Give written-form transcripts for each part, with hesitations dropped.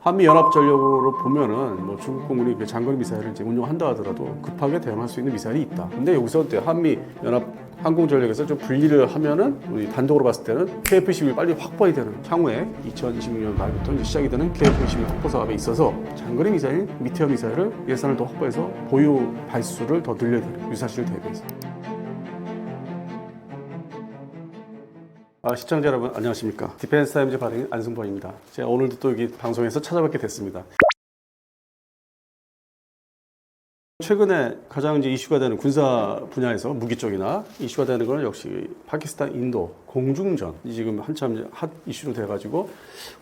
한미연합전력으로 보면은 뭐 중국 공군이 그 장거리 미사일을 이제 운용한다 하더라도 급하게 대응할 수 있는 미사일이 있다. 근데 여기서 한미연합 항공전력에서 좀 분리를 하면은 우리 단독으로 봤을 때는 KF-21 빨리 확보해야 되는 향후에 2026년 말부터 이제 시작이 되는 KF-21 확보 사업에 있어서 장거리 미사일, 미티어 미사일을 예산을 더 확보해서 보유 발수를 더 늘려야 되는 유사시를 대비해서. 시청자 여러분 안녕하십니까. 디펜스 타임즈 발행인 안승범입니다. 제가 오늘도 또 여기 방송에서 찾아뵙게 됐습니다. 최근에 가장 이제 이슈가 되는 군사 분야에서 무기 쪽이나 이슈가 되는 건 역시 파키스탄, 인도 공중전 지금 한참 핫 이슈로 돼가지고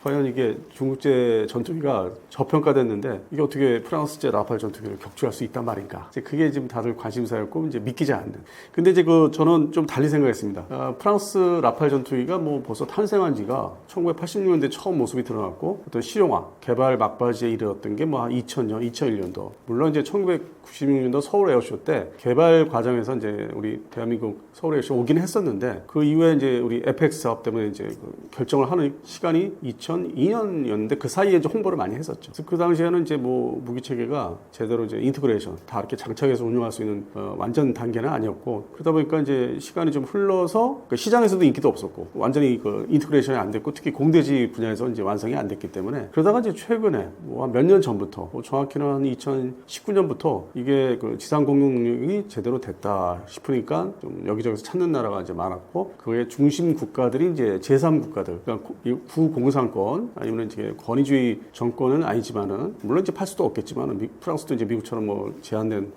과연 이게 중국제 전투기가 저평가됐는데 이게 어떻게 프랑스제 라팔 전투기를 격추할 수 있단 말인가? 이제 그게 지금 다들 관심사였고 이제 믿기지 않는. 근데 이제 저는 좀 달리 생각했습니다. 프랑스 라팔 전투기가 뭐 벌써 탄생한 지가 1986년대 처음 모습이 드러났고 어떤 실용화, 개발 막바지에 이르렀던 게 뭐 2000년, 2001년도. 물론 이제 1996년도 서울 에어쇼 때 개발 과정에서 이제 우리 대한민국 서울 에어쇼 오긴 했었는데 그 이후에 이제 우리 FX 사업 때문에 이제 결정을 하는 시간이 2002년이었는데 그 사이에 이제 홍보를 많이 했었죠. 그래서 그 당시에는 이제 뭐 무기 체계가 제대로 이제 인테그레이션 다 이렇게 장착해서 운용할 수 있는 완전 단계는 아니었고 그러다 보니까 이제 시간이 좀 흘러서 그 시장에서도 인기도 없었고 완전히 그 인테그레이션이 안 됐고 특히 공대지 분야에서 이제 완성이 안 됐기 때문에 그러다가 이제 최근에 뭐 몇 년 전부터 뭐 정확히는 한 2019년부터 이게 그 지상 공격 능력이 제대로 됐다 싶으니까 좀 여기저기서 찾는 나라가 이제 많았고 그의 중심 국가들이 이제 제3국가들 그러니까 구공산권 아니면 이제 권위주의 정권은 아니지만은 물론 이제 팔 수도 없겠지만은 프랑스도 이제 미국처럼 뭐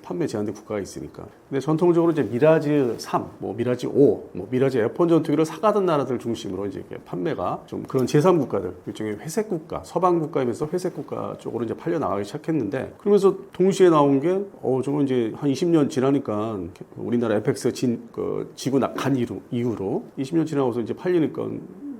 판매 제한된 국가가 있으니까 근데 전통적으로 이제 미라지 3, 뭐 미라지 5, 뭐 미라지 F1 전투기를 사가던 나라들 중심으로 이제 판매가 좀 그런 제3국가들 일종의 회색 국가 서방 국가이면서 회색 국가 쪽으로 이제 팔려 나가기 시작했는데 그러면서 동시에 나온 게 저건 이제 한 20년 지나니까 우리나라 FX 지고 간 이후로 20년 지나고서 이제 팔리니까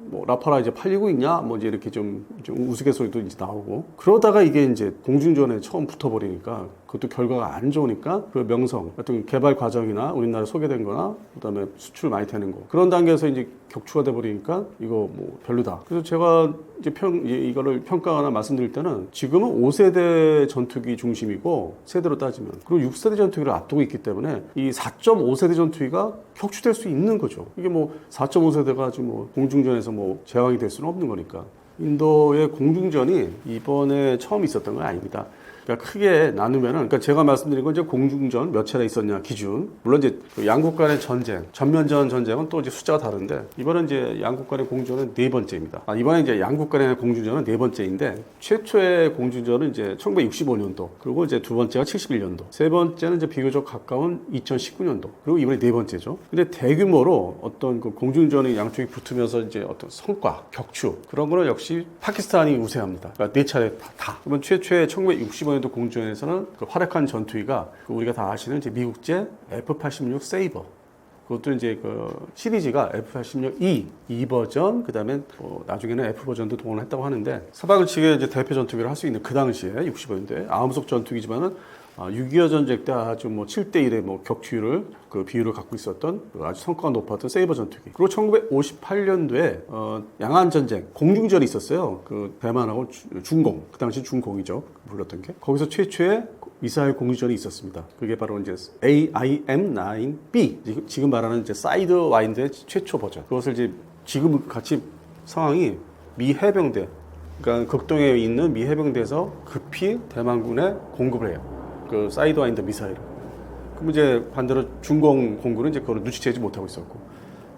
뭐 라파라 이제 팔리고 있냐 뭐 이제 이렇게 좀 우스갯소리도 이제 나오고 그러다가 이게 이제 공중전에 처음 붙어버리니까 그것도 결과가 안 좋으니까 그 명성 어떤 개발 과정이나 우리나라 소개된 거나 그다음에 수출 많이 되는 거 그런 단계에서 이제 격추가 돼 버리니까 이거 뭐 별로다. 그래서 제가 이제 이거를 평가하나 말씀드릴 때는 지금은 5세대 전투기 중심이고 세대로 따지면 그리고 6세대 전투기를 앞두고 있기 때문에 이 4.5세대 전투기가 격추될 수 있는 거죠. 이게 뭐 4.5세대가 지금 뭐 공중전에서 뭐 제왕이 될 수는 없는 거니까. 인도의 공중전이 이번에 처음 있었던 건 아닙니다. 그러니까 크게 나누면은, 그러니까 제가 말씀드린 건 이제 공중전 몇 차례 있었냐 기준. 물론 이제 양국 간의 전쟁, 전면전 전쟁은 또 이제 숫자가 다른데, 이번엔 이제 양국 간의 공중전은 4번째입니다. 이번에 이제 양국 간의 공중전은 4번째인데, 최초의 공중전은 이제 1965년도, 그리고 이제 두 번째가 71년도, 세 번째는 이제 비교적 가까운 2019년도, 그리고 이번에 4번째죠. 근데 대규모로 어떤 그 공중전이 양쪽이 붙으면서 이제 어떤 성과, 격추, 그런 거는 역시 파키스탄이 우세합니다. 그러니까 4차례 다. 그러면 최초의 1965년도 공중전에서는 그 활약한 전투기가 우리가 다 아시는 이제 미국제 F-86 세이버. 그것도 이제 그 시리즈가 F-86E, E 버전, 그 다음에 나중에는 F 버전도 동원을 했다고 하는데 서방 측의 이제 대표 전투기를 할 수 있는 그 당시에 65년대 아음속 전투기지만은 6.25 전쟁 때 아주 뭐 7대1의 뭐 격추율을 그 비율을 갖고 있었던 아주 성과가 높았던 세이버 전투기. 그리고 1958년도에 양안 전쟁 공중전이 있었어요. 그 대만하고 중공, 그 당시 중공이죠. 불렀던 게. 거기서 최초의 미사일 공중전이 있었습니다. 그게 바로 이제 AIM-9B, 지금 말하는 이제 사이드 와인드의 최초 버전. 그것을 이제 지금 같이 상황이 미 해병대, 그러니까 극동에 있는 미 해병대에서 급히 대만군에 공급을 해요. 그 사이드 와인드 미사일을. 그럼 이제 반대로 중공 공군은 이제 그걸 눈치채지 못하고 있었고.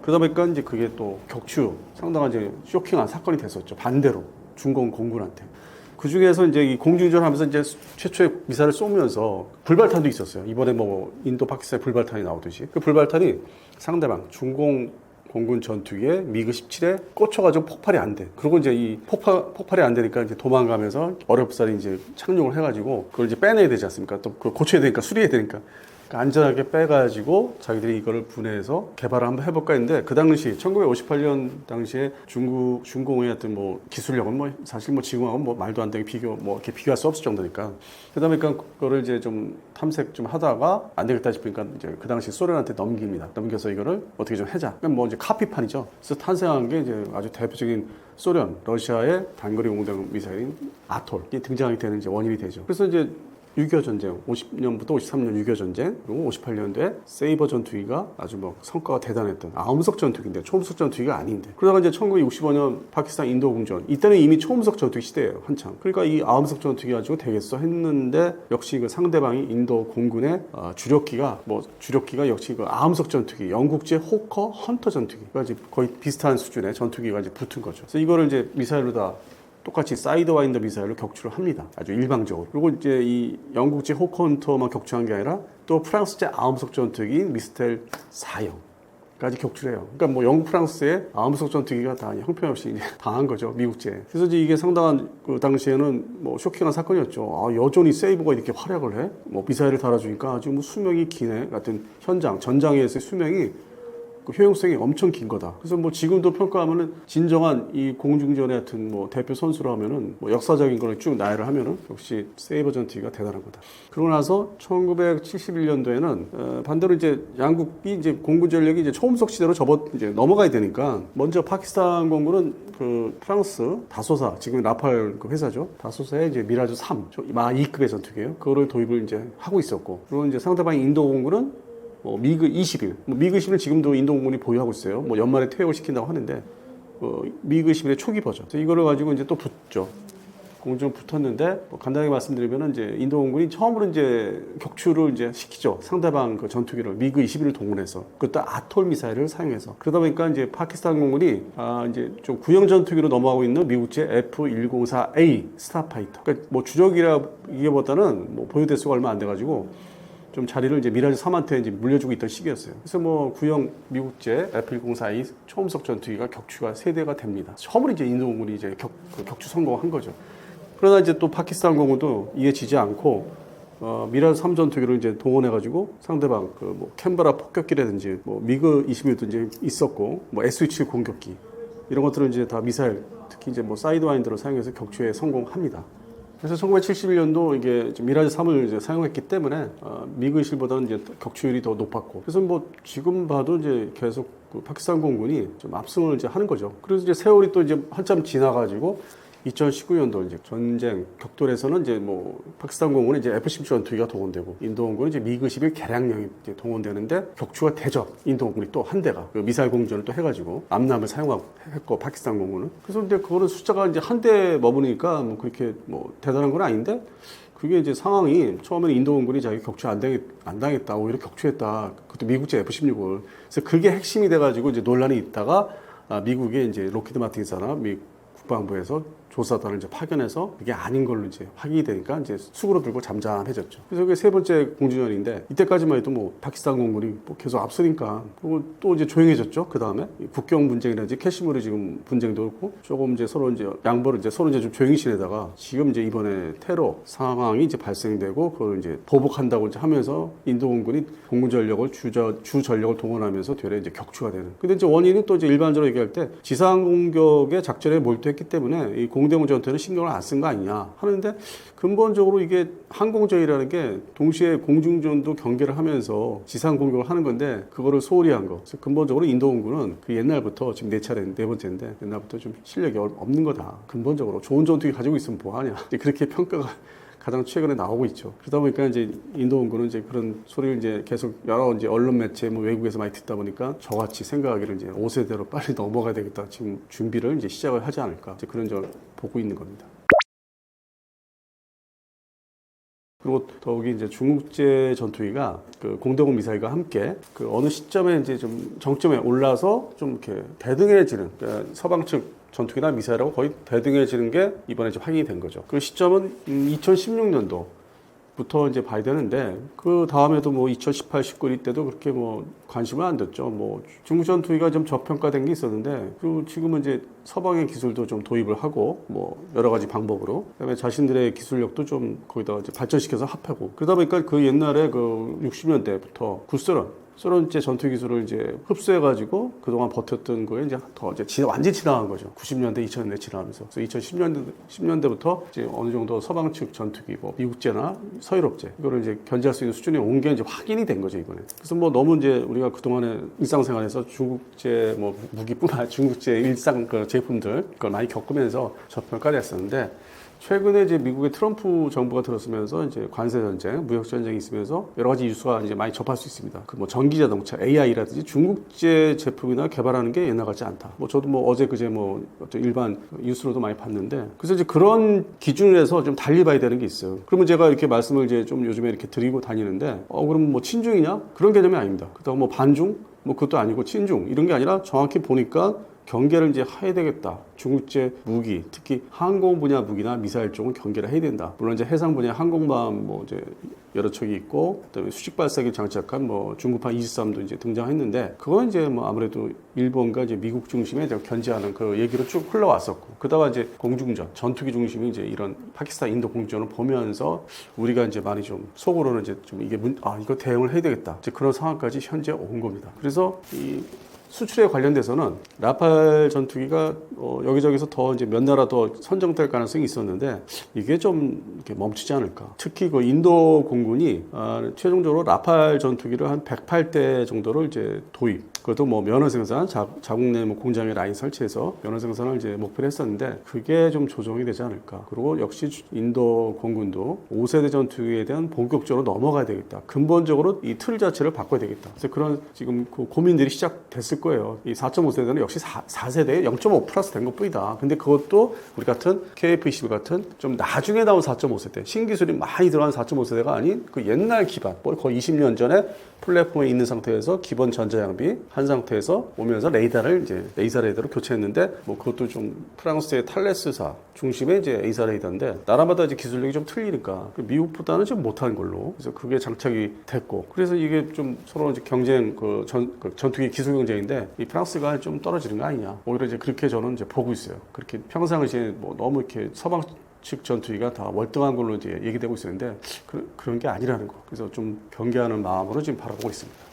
그러다 보니까 이제 그게 또 격추, 상당한 이제 쇼킹한 사건이 됐었죠. 반대로 중공 공군한테. 그 중에서 이제 이 공중전 하면서 이제 최초의 미사일을 쏘면서 불발탄도 있었어요. 이번에 뭐 인도 파키스탄 불발탄이 나오듯이. 그 불발탄이 상대방 중공 공군 전투기에 미그 17에 꽂혀가지고 폭발이 안 돼. 그리고 이제 이 폭발이 안 되니까 이제 도망가면서 어렵사리 이제 착륙을 해가지고 그걸 이제 빼내야 되지 않습니까? 또 그걸 고쳐야 되니까 수리해야 되니까. 그러니까 안전하게 빼가지고 자기들이 이거를 분해해서 개발을 한번 해볼까 했는데 그 당시 1958년 당시에 중국 중공의 어떤 뭐 기술력은 뭐 사실 뭐 지금하고 뭐 말도 안 되게 이렇게 비교할 수 없을 정도니까 그러다 보니까 그거를 이제 좀 탐색 좀 하다가 안 되겠다 싶으니까 이제 그 당시 소련한테 넘깁니다. 넘겨서 이거를 어떻게 좀 하자. 그럼 뭐 이제 카피판이죠. 그래서 탄생한 게 이제 아주 대표적인 소련, 러시아의 단거리 공대공 미사일인 아톨이 등장하게 되는 이제 원인이 되죠. 그래서 이제 6.25 전쟁, 50년부터 53년 6.25 전쟁, 그리고 58년도에 세이버 전투기가 아주 뭐 성과가 대단했던 아음속 전투기인데 초음속 전투기가 아닌데 그러다가 이제 1965년 파키스탄 인도 공전 이때는 이미 초음속 전투기 시대예요 한참. 그러니까 이 아음속 전투기 가지고 되겠어 했는데 역시 그 상대방이 인도 공군의 주력기가 역시 그 아음속 전투기, 영국제 호커 헌터 전투기가 이제 거의 비슷한 수준의 전투기가 이제 붙은 거죠. 그래서 이거를 이제 미사일로 다 똑같이 사이드와인더 미사일로 격추를 합니다. 아주 일방적으로. 그리고 이제 이 영국제 호커헌터만 격추한 게 아니라 또 프랑스제 아음속 전투기인 미스텔 4형까지 격추를 해요. 그러니까 뭐 영국, 프랑스의 아음속 전투기가 다 형편없이 이제 당한 거죠. 미국제. 그래서 이제 이게 상당한 그 당시에는 뭐 쇼킹한 사건이었죠. 아, 여전히 세이버가 이렇게 활약을 해? 뭐 미사일을 달아주니까 아주 뭐 수명이 기네. 같은 전장에서의 수명이 그 효용성이 엄청 긴 거다. 그래서 뭐 지금도 평가하면은 진정한 이 공중전의 같은 뭐 대표 선수로 하면은 뭐 역사적인 걸 쭉 나열을 하면은 역시 세이버 전투기가 대단한 거다. 그러고 나서 1971년도에는 반대로 이제 양국이 이제 공군 전력이 이제 초음속 시대로 이제 넘어가야 되니까 먼저 파키스탄 공군은 그 프랑스 다소사 지금 라팔 그 회사죠. 다소사의 이제 미라주 3 마 2급의 전투기예요. 그거를 도입을 이제 하고 있었고 그리고 이제 상대방인 인도 공군은 미그 21, 미그 21은 지금도 인도 공군이 보유하고 있어요. 뭐 연말에 퇴역을 시킨다고 하는데 미그 21의 초기 버전. 그래서 이거를 가지고 이제 또 붙죠. 공중 붙었는데 간단하게 말씀드리면은 이제 인도 공군이 처음으로 이제 격추를 이제 시키죠. 상대방 그 전투기를 미그 21을 동원해서 그것도 아톨 미사일을 사용해서 그러다 보니까 이제 파키스탄 공군이 이제 좀 구형 전투기로 넘어가고 있는 미국제 F-104A 스타파이터. 그러니까 뭐 주력이라기보다는 뭐 보유 대수가 얼마 안 돼가지고. 좀 자리를 이제 미라주 3한테 이제 물려주고 있던 시기였어요. 그래서 뭐 구형 미국제 F-104A 초음속 전투기가 격추가 3대가 됩니다. 처음으로 이제 인도 공군이 이제 격추 성공한 거죠. 그러나 이제 또 파키스탄 공군도 이에 지지 않고 미라주 3 전투기를 이제 동원해가지고 상대방 그 뭐 캔버라 폭격기라든지 뭐 미그 21도 이제 있었고 뭐 SU-7 공격기 이런 것들은 이제 다 미사일 특히 이제 뭐 사이드와인더를 사용해서 격추에 성공합니다. 그래서 1971년도 이게 미라지 3을 이제 사용했기 때문에 미그 21보다는 이제 격추율이 더 높았고 그래서 뭐 지금 봐도 이제 계속 그 파키스탄 공군이 좀 압승을 이제 하는 거죠. 그래서 이제 세월이 또 이제 한참 지나가지고 2019년도 이제 전쟁 격돌에서는 이제 뭐 파키스탄 공군은 이제 F-17 전투기가 동원되고 인도 공군은 이제 미그 11 개량형이 이제 동원되는데 격추가 되죠. 인도 공군이 또 한 대가 그 미사일 공전을 또 해가지고 암람을 사용하고 했고 파키스탄 공군은 그래서 근데 그거는 숫자가 이제 한 대 머무니까 뭐 그렇게 뭐 대단한 건 아닌데 그게 이제 상황이 처음에는 인도 공군이 자기 격추 안 당했다 오히려 격추했다 그것도 미국제 F-16을 그래서 그게 핵심이 돼가지고 이제 논란이 있다가 미국의 이제 로키드 마틴사나 미 국방부에서 조사단을 이제 파견해서 그게 아닌 걸로 이제 확인이 되니까 이제 수그러 들고 잠잠해졌죠. 그래서 그게 세 번째 공주전인데 이때까지만 해도 뭐 파키스탄 공군이 뭐 계속 앞서니까 그리고 또 이제 조용해졌죠. 그 다음에 국경 분쟁이라든지 캐시미르 지금 분쟁도 그렇고 조금 이제 서로 이제 양보를 이제 서로 이제 좀 조용히 지내다가 지금 이제 이번에 테러 상황이 이제 발생되고 그걸 이제 보복한다고 이제 하면서 인도 공군이 공군 전력을 주 전력을 동원하면서 되레 이제 격추가 되는. 근데 이제 원인은 또 이제 일반적으로 얘기할 때 지상 공격의 작전에 몰두했기 때문에 이 공대공 전투에는 신경을 안 쓴 거 아니냐 하는데 근본적으로 이게 항공전이라는 게 동시에 공중전도 경계를 하면서 지상 공격을 하는 건데 그거를 소홀히 한 거. 그래서 근본적으로 인도 공군은 그 옛날부터 지금 네 번째인데 옛날부터 좀 실력이 없는 거다. 근본적으로 좋은 전투기 가지고 있으면 뭐하냐. 그렇게 평가가 가장 최근에 나오고 있죠. 그러다 보니까 이제 인도 공군은 이제 그런 소리를 이제 계속 여러 이제 언론 매체 뭐 외국에서 많이 듣다 보니까 저같이 생각하기를 이제 5세대로 빨리 넘어가야 되겠다. 지금 준비를 이제 시작을 하지 않을까. 이제 그런 점 보고 있는 겁니다. 그리고 더욱이 이제 중국제 전투기가 그 공대공 미사일과 함께 그 어느 시점에 이제 좀 정점에 올라서 좀 이렇게 대등해지는 그러니까 서방 측 전투기나 미사일하고 거의 대등해지는 게 이번에 이제 확인이 된 거죠. 그 시점은 2016년도 부터 이제 봐야 되는데 그 다음에도 뭐 2018, 19 때도 그렇게 뭐 관심을 안 뒀죠. 뭐 중국 전투기가 좀 저평가된 게 있었는데 그리고 지금은 이제 서방의 기술도 좀 도입을 하고 뭐 여러 가지 방법으로 그다음에 자신들의 기술력도 좀 거기다가 이제 발전시켜서 합하고 그러다 보니까 그 옛날에 그 60년대부터 구스런 소련제 전투 기술을 이제 흡수해가지고 그동안 버텼던 거에 이제 더 이제 완전히 지나간 거죠. 90년대, 2000년대 지나면서. 그래서 2010년대부터 이제 어느 정도 서방 측 전투기, 뭐 미국제나 서유럽제 이거를 이제 견제할 수 있는 수준에 온 게 이제 확인이 된 거죠 이번에. 그래서 뭐 너무 이제 우리가 그동안에 일상생활에서 중국제 뭐 무기뿐만 아니라 중국제 일상 그 제품들 그걸 많이 겪으면서 저평가됐었는데. 최근에 이제 미국의 트럼프 정부가 들었으면서 이제 관세 전쟁, 무역 전쟁이 있으면서 여러 가지 뉴스가 이제 많이 접할 수 있습니다. 그 뭐 전기 자동차, AI라든지 중국제 제품이나 개발하는 게 옛날 같지 않다. 뭐 저도 뭐 어제 그제 뭐 어떤 일반 뉴스로도 많이 봤는데 그래서 이제 그런 기준을 해서 좀 달리 봐야 되는 게 있어요. 그러면 제가 이렇게 말씀을 이제 좀 요즘에 이렇게 드리고 다니는데 그럼 뭐 친중이냐? 그런 개념이 아닙니다. 그다음 뭐 반중? 뭐 그것도 아니고 친중 이런 게 아니라 정확히 보니까 경계를 이제 해야 되겠다. 중국제 무기, 특히 항공 분야 무기나 미사일 쪽은 경계를 해야 된다. 물론 이제 해상 분야 항공모함 뭐 이제 여러 척이 있고, 그다음에 수직 발사기 장착한 뭐 중국판 23도 이제 등장했는데, 그건 이제 뭐 아무래도 일본과 이제 미국 중심에 견제하는 그 얘기로 쭉 흘러왔었고, 그러다가 이제 공중전, 전투기 중심이 이제 이런 파키스탄, 인도 공중전을 보면서 우리가 이제 많이 좀 속으로는 이제 좀 이게 이거 대응을 해야 되겠다. 이제 그런 상황까지 현재 온 겁니다. 그래서 이 수출에 관련돼서는 라팔 전투기가 여기저기서 더 이제 몇 나라 더 선정될 가능성이 있었는데 이게 좀 이렇게 멈추지 않을까. 특히 그 인도 공군이 최종적으로 라팔 전투기를 한 108대 정도를 이제 도입. 그것도 뭐 면허 생산, 자국 내 뭐 공장에 라인 설치해서 면허 생산을 이제 목표로 했었는데 그게 좀 조정이 되지 않을까. 그리고 역시 인도 공군도 5세대 전투기에 대한 본격적으로 넘어가야 되겠다. 근본적으로 이 틀 자체를 바꿔야 되겠다. 그래서 그런 지금 그 고민들이 시작됐을 거예요. 이 4.5세대는 역시 4세대에 0.5 플러스 된 것뿐이다. 근데 그것도 우리 같은 KF-21 같은 좀 나중에 나온 4.5세대, 신기술이 많이 들어간 4.5세대가 아닌 그 옛날 기반, 거의 20년 전에 플랫폼에 있는 상태에서 기본 전자장비 한 상태에서 오면서 레이더를 이제 레이저 레이더로 교체했는데 뭐 그것도 좀 프랑스의 탈레스사 중심의 이제 에이사 레이더인데 나라마다 이제 기술력이 좀 틀리니까 미국보다는 좀 못한 걸로 그래서 그게 장착이 됐고 그래서 이게 좀 서로 이제 경쟁 그 전투기 기술 경쟁인데 이 프랑스가 좀 떨어지는 거 아니냐 오히려 이제 그렇게 저는 이제 보고 있어요. 그렇게 평상시에 뭐 너무 이렇게 서방 측 전투기가 다 월등한 걸로 이제 얘기되고 있었는데 그런 게 아니라는 거. 그래서 좀 경계하는 마음으로 지금 바라보고 있습니다.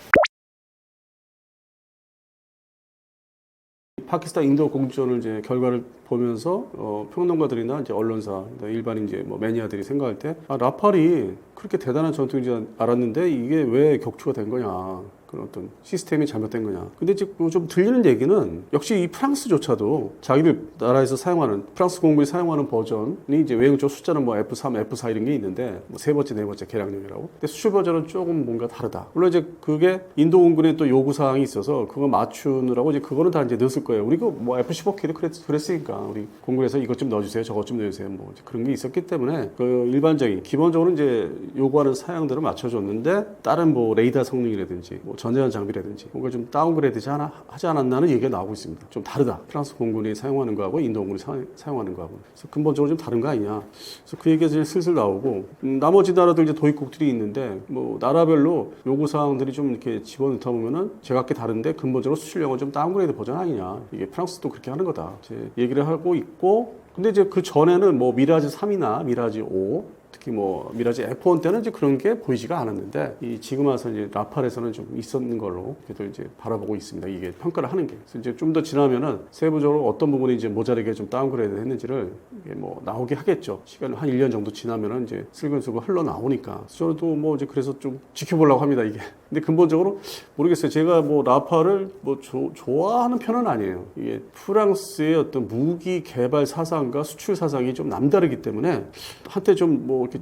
파키스탄 인도 공주전을 이제 결과를 보면서 평론가들이나 이제 언론사, 일반인 이제 뭐 매니아들이 생각할 때 라팔이 그렇게 대단한 전투기인 줄 알았는데 이게 왜 격추가 된 거냐. 그런 어떤 시스템이 잘못된 거냐. 근데 지금 좀 들리는 얘기는 역시 이 프랑스조차도 자기들 나라에서 사용하는 프랑스 공군이 사용하는 버전이 이제 외형적 숫자는 뭐 F3, F4 이런 게 있는데 뭐 세 번째, 네 번째 개량형이라고. 근데 수출 버전은 조금 뭔가 다르다. 물론 이제 그게 인도 공군의 또 요구 사항이 있어서 그거 맞추느라고 이제 그거는 다 이제 넣었을 거예요. 우리 뭐 F-15K도 그랬으니까 우리 공군에서 이것 좀 넣어주세요, 저것 좀 넣어주세요. 뭐 그런 게 있었기 때문에 그 일반적인 기본적으로 이제 요구하는 사양들을 맞춰줬는데 다른 뭐 레이더 성능이라든지 뭐 전자전 장비라든지 뭔가 좀 다운그레이드 하지 않았나는 얘기가 나오고 있습니다. 좀 다르다. 프랑스 공군이 사용하는 거하고 인도 공군이 사용하는 거하고. 그래서 근본적으로 좀 다른 거 아니냐. 그래서 그 얘기가 이제 슬슬 나오고 나머지 나라들 이제 도입국들이 있는데 뭐 나라별로 요구 사항들이 좀 이렇게 집어넣다 보면은 제각기 다른데 근본적으로 수출량은 좀 다운그레이드 버전 아니냐. 이게 프랑스도 그렇게 하는 거다. 이제 얘기를 하고 있고 근데 이제 그 전에는 뭐 미라지 3이나 미라지 5 특히 뭐 미라지 F1 때는 이제 그런 게 보이지가 않았는데 지금 와서 이제 라팔에서는 좀 있었는 걸로 그래도 이제 바라보고 있습니다. 이게 평가를 하는 게. 그래서 이제 좀 더 지나면은 세부적으로 어떤 부분이 이제 모자르게 좀 다운그레이드 했는지를 이게 뭐 나오게 하겠죠. 시간 한 1년 정도 지나면은 이제 슬근슬근 흘러나오니까. 저도 뭐 이제 그래서 좀 지켜보려고 합니다, 이게. 근데 근본적으로 모르겠어요. 제가 뭐 라팔을 뭐 좋아하는 편은 아니에요. 이게 프랑스의 어떤 무기 개발 사상과 수출 사상이 좀 남다르기 때문에 한때 좀 뭐 이렇게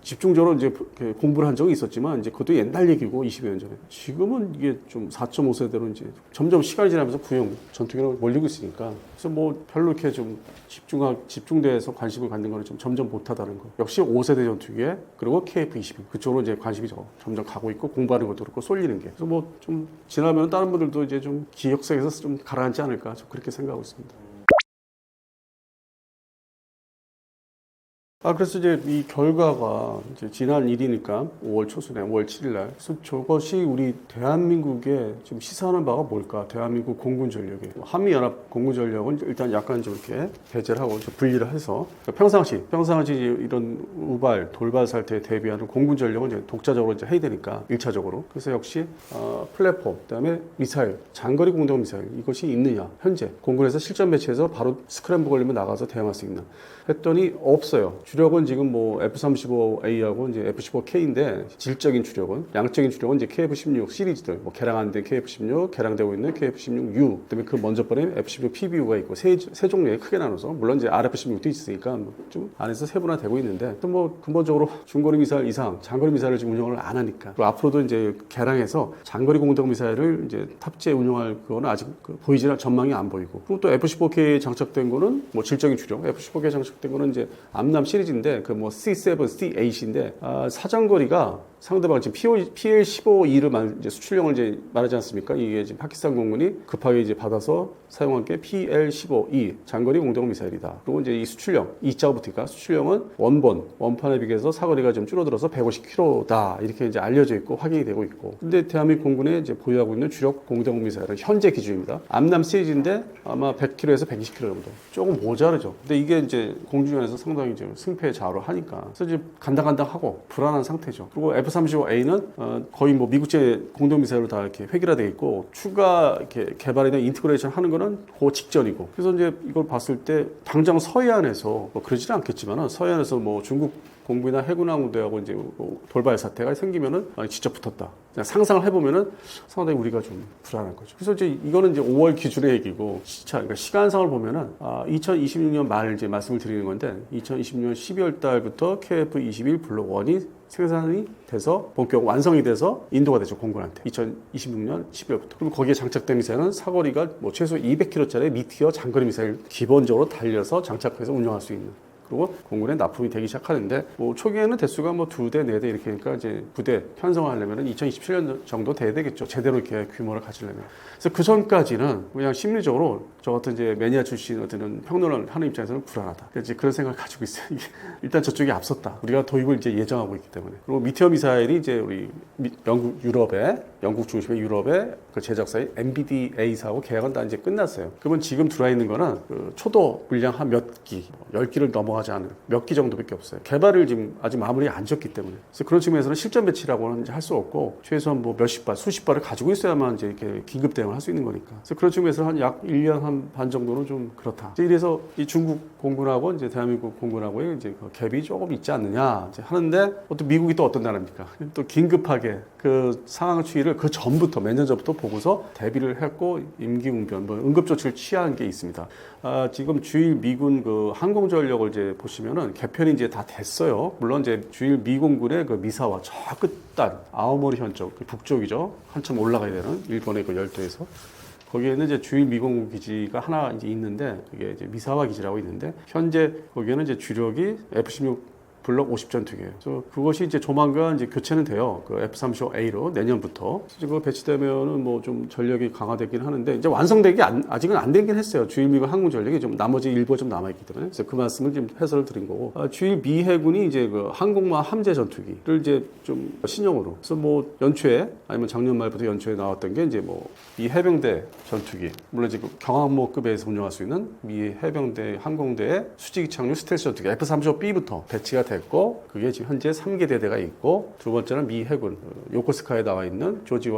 집중적으로 이제 공부를 한 적이 있었지만 이제 그것도 옛날 얘기고 20여 년 전에 지금은 이게 좀 4.5세대로 이제 점점 시간이 지나면서 구형 전투기로 몰리고 있으니까 그래서 뭐 별로 이렇게 좀 집중돼서 관심을 갖는 거는 좀 점점 못하다는 거. 역시 5세대 전투기에 그리고 KF-21 그쪽으로 이제 관심이 점점 가고 있고 공부하는 것도 그렇고 쏠리는 게. 그래서 뭐 좀 지나면 다른 분들도 이제 좀 기억속에서 좀 가라앉지 않을까 좀 그렇게 생각하고 있습니다. 그래서 이제 이 결과가 이제 지난 일이니까 5월 초순에 5월 7일 날. 그래서 저것이 우리 대한민국의 지금 시사하는 바가 뭘까? 대한민국 공군 전력이. 한미연합 공군 전력은 일단 약간 좀 이렇게 배제를 하고 좀 분리를 해서 평상시 이런 우발, 돌발 사태에 대비하는 공군 전력은 이제 독자적으로 이제 해야 되니까 1차적으로. 그래서 역시 플랫폼, 그다음에 미사일, 장거리 공동 미사일 이것이 있느냐? 현재 공군에서 실전 배치해서 바로 스크램블 걸리면 나가서 대응할 수 있는. 했더니 없어요. 주력은 지금 뭐 F-35A하고 이제 F-15K인데 질적인 주력은, 양적인 주력은 이제 KF-16 시리즈들, 뭐 개량 안 된 KF-16, 개량되고 있는 KF-16U, 그다음에 그 먼저 번에 F-16PBU가 있고 세 종류에 크게 나눠서, 물론 이제 RF-16도 있으니까 좀 안에서 세분화되고 있는데, 또 뭐 근본적으로 중거리 미사일 이상 장거리 미사일을 지금 운영을 안 하니까, 그리고 앞으로도 이제 개량해서 장거리 공동 미사일을 이제 탑재해 운영할 그거는 아직 보이지는 전망이 안 보이고, 그리고 또 F-15K 장착된 거는 뭐 질적인 주력, F-15K 장착된 거는 이제 암남 시리즈인데 그 뭐 C7, C8인데 사정거리가 상대방 지금 PL-15E를 이제 수출형을 이제 말하지 않습니까? 이게 지금 파키스탄 공군이 급하게 이제 받아서 사용한 게 PL-15E 장거리 공동 미사일이다. 그리고 이제 이 수출형 E자가 붙으니까 수출형은 원판에 비해서 사거리가 좀 줄어들어서 150km다 이렇게 이제 알려져 있고 확인이 되고 있고. 근데 대한민국 공군에 이제 보유하고 있는 주력 공동 미사일은 현재 기준입니다. 암남 시리즈인데 아마 100km에서 120km 정도. 조금 모자르죠. 근데 이게 이제 공중전에서 상당히 이제 승패에 좌우하니까. 그래서 이제 간당간당하고 불안한 상태죠. 그리고 F-35A는 거의 뭐 미국제 공동 미사일로 다 이렇게 획일화되어 있고 추가 이렇게 개발이나 인티그레이션 하는 거는 그 직전이고. 그래서 이제 이걸 봤을 때 당장 서해안에서 뭐 그러지는 않겠지만은 서해안에서 뭐 중국 공군이나 해군 항공대하고 이제 뭐 돌발 사태가 생기면은 진짜 붙었다. 그냥 상상을 해보면은 상당히 우리가 좀 불안할 거죠. 그래서 이제 이거는 이제 5월 기준의 얘기고 그러니까 시간상을 보면은 2026년 말 이제 말씀을 드리는 건데 2026년 12월 달부터 KF-21 블록 1이 생산이 돼서 본격 완성이 돼서 인도가 되죠, 공군한테. 2026년 12월부터. 그럼 거기에 장착된 미사일은 사거리가 뭐 최소 200km짜리 미티어 장거리 미사일 기본적으로 달려서 장착해서 운영할 수 있는. 그리고 공군에 납품이 되기 시작하는데 뭐 초기에는 대수가 뭐 2대, 4대 이렇게 하니까 이제 부대 편성하려면 2027년 정도 돼야 되겠죠. 제대로 이렇게 규모를 가지려면. 그래서 그 전까지는 그냥 심리적으로 저 같은 이제 매니아 출신 어떤 평론을 하는 입장에서는 불안하다. 이제 그런 생각을 가지고 있어요. 일단 저쪽이 앞섰다. 우리가 도입을 이제 예정하고 있기 때문에. 그리고 미티어 미사일이 이제 우리 영국 중심의 유럽의 그 제작사의 MBDA사하고 계약은 다 이제 끝났어요. 그러면 지금 들어와 있는 거는 그 초도 물량 한 몇 기, 10기를 넘어가지 않은 몇 기 정도밖에 없어요. 개발을 지금 아직 마무리 안 지었기 때문에. 그래서 그런 측면에서는 실전 배치라고는 이제 할 수 없고 최소한 뭐 몇십 발, 수십 발을 가지고 있어야만 이제 이렇게 긴급 대응을 할 수 있는 거니까. 그래서 그런 측면에서 한 약 1년 한 반 정도는 좀 그렇다. 이래서 이 중국 공군하고 이제 대한민국 공군하고의 이제 그 갭이 조금 있지 않느냐 이제 하는데 또 미국이 또 어떤 나라입니까? 또 긴급하게 그 상황 추이를 그 전부터 몇 년 전부터 보고서 대비를 했고 임기응변 뭐 응급 조치를 취한 게 있습니다. 지금 주일 미군 그 항공전력을 이제 보시면은 개편이 이제 다 됐어요. 물론 이제 주일 미공군의 그 미사와 저 끝단 아오모리 현쪽 그 북쪽이죠. 한참 올라가야 되는 일본의 그 열도에서. 거기에는 이제 주일 미공군 기지가 하나 이제 있는데 그게 이제 미사와 기지라고 있는데 현재 거기에는 이제 주력이 F-16 블록 50전투기예요. 그래서 그것이 이제 조만간 이제 교체는 돼요. 그 F-35A로 내년부터. 그거 배치되면은 뭐 좀 전력이 강화되긴 하는데 이제 완성되기 아직은 안 되긴 했어요. 주일 미군 항공 전력이 좀 나머지 일부가 좀 남아 있기 때문에. 그래서 그 말씀을 좀 해설을 드린 거고. 주일 미 해군이 이제 그 항공모함 함재 전투기를 이제 좀 신형으로. 그래서 뭐 연초에 아니면 작년 말부터 연초에 나왔던 게 이제 뭐 미 해병대 전투기. 물론 이제 그 경항모급에서 운영할 수 있는 미 해병대 항공대의 수직 착륙 스텔스 전투기 F-35B부터 배치가 됐고 그게 지금 현재 3개 대대가 있고 두 번째는 미 해군 요코스카에 나와 있는 조지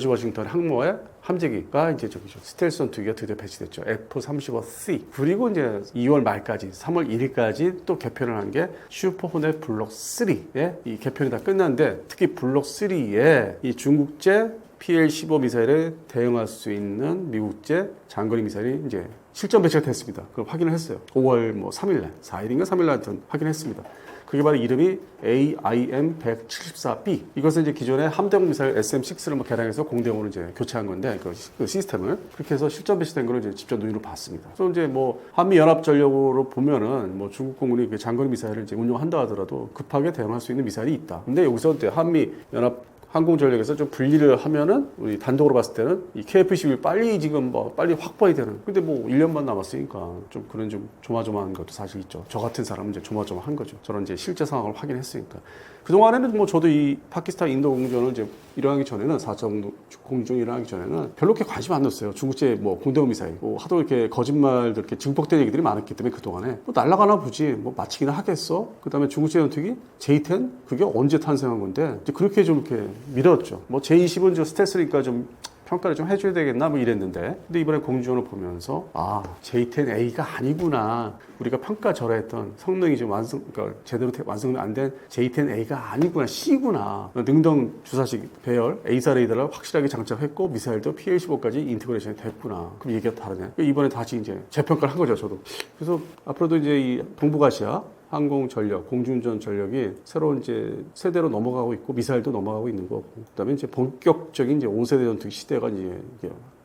워싱턴 항모의 함재기가 이제 저기죠. 스텔스 전투기가 드디어 배치됐죠. F-35C. 그리고 이제 2월 말까지 3월 1일까지 또 개편을 한 게 슈퍼 호넷 블록 3의 이 개편이 다 끝났는데 특히 블록 3에 이 중국제 PL-15 미사일에 대응할 수 있는 미국제 장거리 미사일이 이제 실전 배치가 됐습니다. 그걸 확인을 했어요. 5월 뭐 3일날, 4일인가 3일날 하여튼 확인했습니다. 그게 바로 이름이 AIM-174B. 이것은 이제 기존의 함대공 미사일 SM-6를 뭐 개량해서 공대용으로 이제 교체한 건데 그 시스템을 그렇게 해서 실전 배치된 걸 이제 직접 눈으로 봤습니다. 그래서 이제 뭐 한미 연합 전력으로 보면은 뭐 중국 공군이 그 장거리 미사일을 이제 운용한다 하더라도 급하게 대응할 수 있는 미사일이 있다. 근데 여기서 이제 한미 연합 항공전력에서 좀 분리를 하면은 우리 단독으로 봤을 때는 이 KF-21 빨리 지금 뭐 빨리 확보해야 되는. 근데 뭐 1년만 남았으니까 좀 그런 좀 조마조마한 것도 사실 있죠. 저 같은 사람은 이제 조마조마한 거죠. 저런 이제 실제 상황을 확인했으니까. 그동안에는 뭐 저도 이 파키스탄 인도 공전을 이제 일어나기 전에는 4차 공중 일어나기 전에는 별로 그렇게 관심 안 뒀어요. 중국제 뭐 공대공 미사일 뭐 하도 이렇게 거짓말들 이렇게 증폭된 얘기들이 많았기 때문에 그동안에 뭐 날아가나 보지 뭐 맞히기나 하겠어. 그다음에 중국제 전투기 J-10 그게 언제 탄생한 건데 이제 그렇게 좀 이렇게 밀었죠. 뭐 J-20은 저 스텔스니까 좀 평가를 좀 해줘야 되겠나 뭐 이랬는데 근데 이번에 공중전을 보면서 아 J-10A가 아니구나 우리가 평가절하했던 성능이 좀 그러니까 제대로 완성 안 된 J-10A가 아니구나 C구나 능동 주사식 배열 A사 레이더를 확실하게 장착했고 미사일도 PL-15까지 인테그레이션이 됐구나 그럼 얘기가 다르네 이번에 다시 이제 재평가를 한 거죠 저도 그래서 앞으로도 이제 이 동북아시아 항공 전력, 공중전 전력이 새로운 이제 세대로 넘어가고 있고 미사일도 넘어가고 있는 거고, 그다음에 이제 본격적인 이제 5세대 전투기 시대가 이제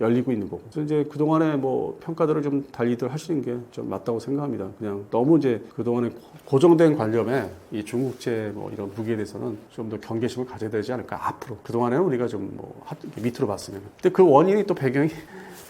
열리고 있는 거고. 그래서 이제 그 동안에 뭐 평가들을 좀 달리들 하시는 게 좀 맞다고 생각합니다. 그냥 너무 이제 그 동안에 고정된 관념에 이 중국제 뭐 이런 무기에 대해서는 좀 더 경계심을 가져야 되지 않을까 앞으로. 그 동안에는 우리가 좀 뭐 밑으로 봤으면. 근데 그 원인이 또 배경이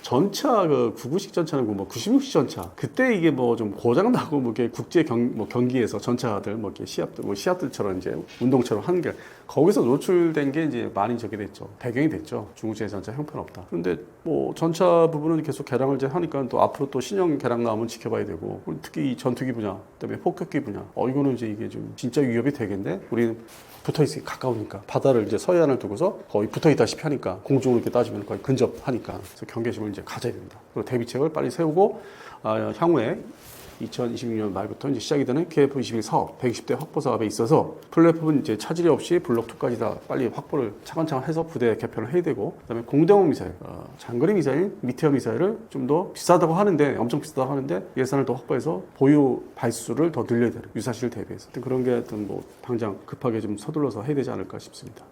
전차 그 99식 전차는 뭐 96식 전차 그때 이게 뭐 좀 고장 나고 뭐 이렇게 국제 경기에서 전차들 뭐 이렇게 시합들처럼 이제 운동처럼 하는 게 거기서 노출된 게 이제 많이 저게 됐죠 배경이 됐죠 중국제 전차 형편없다 그런데 뭐 전차 부분은 계속 개량을 이제 하니까 또 앞으로 또 신형 개량 나오면 지켜봐야 되고 특히 이 전투기 분야 그다음에 폭격기 분야 이거는 이제 이게 좀 진짜 위협이 되겠네 우리는 붙어있기 가까우니까 바다를 이제 서해안을 두고서 거의 붙어있다시피 하니까 공중으로 이렇게 따지면 거의 근접하니까 그래서 경계심을 이제 가져야 된다. 그리고 대비책을 빨리 세우고 향후에 2026년 말부터 이제 시작이 되는 KF-21 사업, 120대 확보 사업에 있어서 플랫폼은 이제 차질이 없이 블록 2까지 다 빨리 확보를 차근차근 해서 부대 개편을 해야 되고 그다음에 공대공 미사일, 장거리 미사일, 미티어 미사일을 좀 더 비싸다고 하는데 엄청 비싸다고 하는데 예산을 더 확보해서 보유 발수를 더 늘려야 되는 유사시를 대비해서 그런 게 어떤 뭐 당장 급하게 좀 서둘러서 해야 되지 않을까 싶습니다.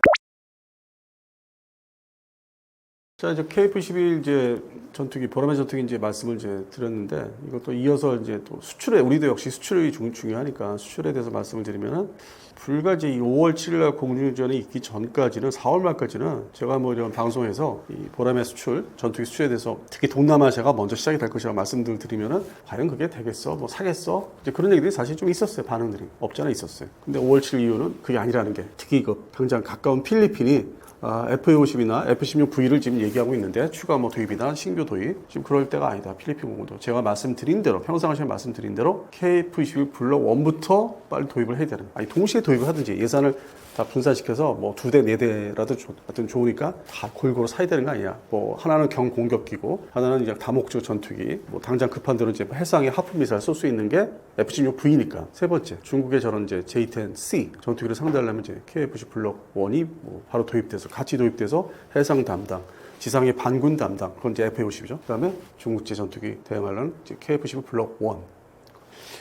자, 이제 KF-21 이제 전투기, 보라매 전투기 이제 말씀을 이제 드렸는데 이것도 이어서 이제 또 수출에, 우리도 역시 수출이 중요하니까 수출에 대해서 말씀을 드리면은 불과 이제 5월 7일 날 공중전이 있기 전까지는 4월 말까지는 제가 뭐 이런 방송에서 이 보라매 수출, 전투기 수출에 대해서 특히 동남아시아가 먼저 시작이 될 것이라고 말씀들 드리면은 과연 그게 되겠어? 뭐 사겠어? 이제 그런 얘기들이 사실 좀 있었어요. 반응들이. 없잖아 있었어요. 근데 5월 7일 이후는 그게 아니라는 게 특히 그 당장 가까운 필리핀이 F-50이나 F-16V를 지금 얘기하고 있는데 추가 뭐 도입이나 신규 도입 지금 그럴 때가 아니다. 필리핀 공군도 제가 말씀드린 대로 평상시에 말씀드린 대로 KF-21 블록 1부터 빨리 도입을 해야 되는 아니 동시에 도입을 하든지 예산을 다 분산시켜서 뭐 2대, 4대라도 하여튼 좋으니까 다 골고루 사야 되는 거 아니야. 뭐 하나는 경공격기고 하나는 이제 다목적 전투기 뭐 당장 급한 대로 이제 해상에 하프 미사일 쏠 수 있는 게 F-16V니까 세 번째 중국의 저런 이제 J-10C 전투기를 상대하려면 이제 KF-10 블록 1이 뭐 바로 도입돼서 같이 도입돼서 해상 담당 지상의 반군 담당 그건 이제 F-50이죠. 그다음에 중국제 전투기 대응하려는 이제 KF-15 블록 1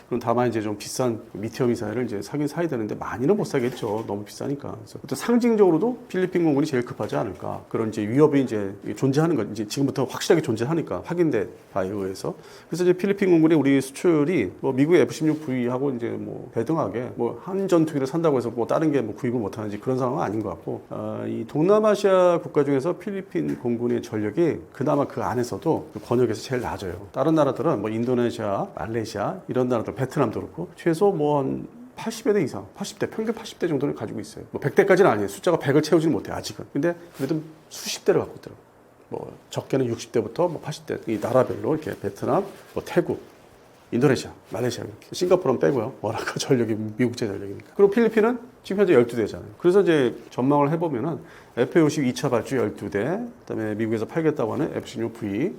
그럼 다만 이제 좀 비싼 미티어 미사일을 이제 사긴 사야 되는데 많이는 못 사겠죠. 너무 비싸니까. 그래서 또 상징적으로도 필리핀 공군이 제일 급하지 않을까. 그런 이제 위협이 이제 존재하는 거 이제 지금부터 확실하게 존재하니까 확인된 바에 의해서. 그래서 이제 필리핀 공군이 우리 수출이 뭐 미국의 F-16V하고 이제 뭐 대등하게 뭐 한 전투기를 산다고 해서 뭐 다른 게 뭐 구입을 못 하는지 그런 상황은 아닌 것 같고. 이 동남아시아 국가 중에서 필리핀 공군의 전력이 그나마 그 안에서도 그 권역에서 제일 낮아요. 다른 나라들은 뭐 인도네시아, 말레이시아 이런 나라들 베트남도 그렇고 최소 뭐 한 80여 대 이상, 80대, 평균 80대 정도는 가지고 있어요. 뭐 100대까지는 아니에요. 숫자가 100을 채우지는 못해요, 아직은. 근데 그래도 수십 대를 갖고 있더라고요. 뭐 적게는 60대부터 뭐 80대, 이 나라별로 이렇게 베트남, 뭐 태국, 인도네시아, 말레이시아 이렇게. 싱가포르는 빼고요. 워낙 그 전력이 미국제 전력이니까. 그리고 필리핀은 지금 현재 12대잖아요. 그래서 이제 전망을 해보면은 F-50 2차 발주 12대, 그다음에 미국에서 팔겠다고 하는 F-16V,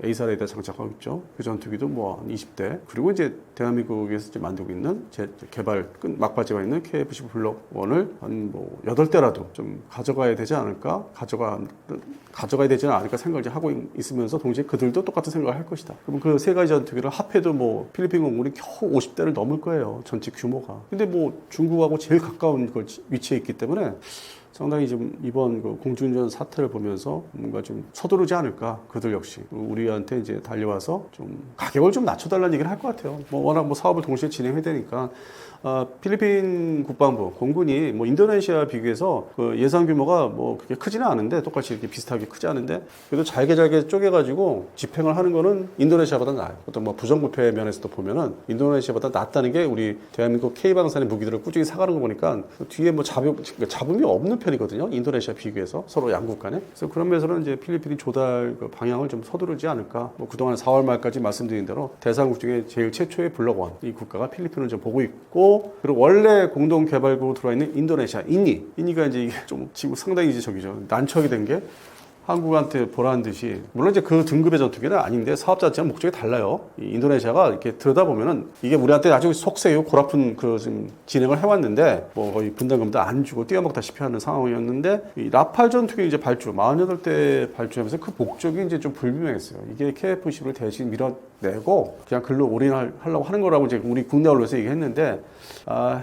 A사 레이더 장착하고 있죠. 그 전투기도 뭐 한 20대. 그리고 이제 대한민국에서 이제 만들고 있는 개발 막바지가 있는 KF-15 블록 1을 한 뭐 8대라도 좀 가져가야 되지 않을까? 가져가야 되지 않을까 생각을 이제 하고 있으면서 동시에 그들도 똑같은 생각을 할 것이다. 그럼 그 세 가지 전투기를 합해도 뭐 필리핀 공군이 겨우 50대를 넘을 거예요. 전체 규모가. 근데 뭐 중국하고 제일 가까운 위치에 있기 때문에 상당히 좀 이번 그 공중전 사태를 보면서 뭔가 좀 서두르지 않을까 그들 역시 우리한테 이제 달려와서 좀 가격을 좀 낮춰달라는 얘기를 할 것 같아요. 뭐 워낙 뭐 사업을 동시에 진행해야 되니까 필리핀 국방부 공군이 뭐 인도네시아 비교해서 그 예산 규모가 뭐 그렇게 크지는 않은데 똑같이 이렇게 비슷하게 크지 않은데 그래도 잘게 쪼개가지고 집행을 하는 거는 인도네시아보다 나아요. 어떤 뭐 부정부패 면에서도 보면은 인도네시아보다 낫다는 게 우리 대한민국 K방산의 무기들을 꾸준히 사가는 거 보니까 뒤에 뭐 잡음이 없는 편이거든요. 인도네시아 비교해서 서로 양국 간에. 그래서 그런 면에서는 이제 필리핀이 조달 그 방향을 좀 서두르지 않을까. 뭐 그동안 4월 말까지 말씀드린 대로 대상국 중에 제일 최초의 블록원 이 국가가 필리핀을 좀 보고 있고 그리고 원래 공동 개발국으로 들어와 있는 인도네시아 인니가 이제 이게 좀 지금 상당히 이제 저기죠 난처하게 된 게 한국한테 보라는 듯이 물론 이제 그 등급의 전투기는 아닌데 사업 자체가 목적이 달라요. 이 인도네시아가 이렇게 들여다보면은 이게 우리한테 아주 속세요 골아픈 그 지금 진행을 해왔는데 뭐 거의 분담금도 안 주고 뛰어먹다시피 하는 상황이었는데 이 라팔 전투기 이제 발주 48대 발주하면서 그 목적이 이제 좀 불분명했어요. 이게 KF-15를 대신 밀어내고 그냥 글로 올인하려고 하는 거라고 이제 우리 국내 언론에서 얘기했는데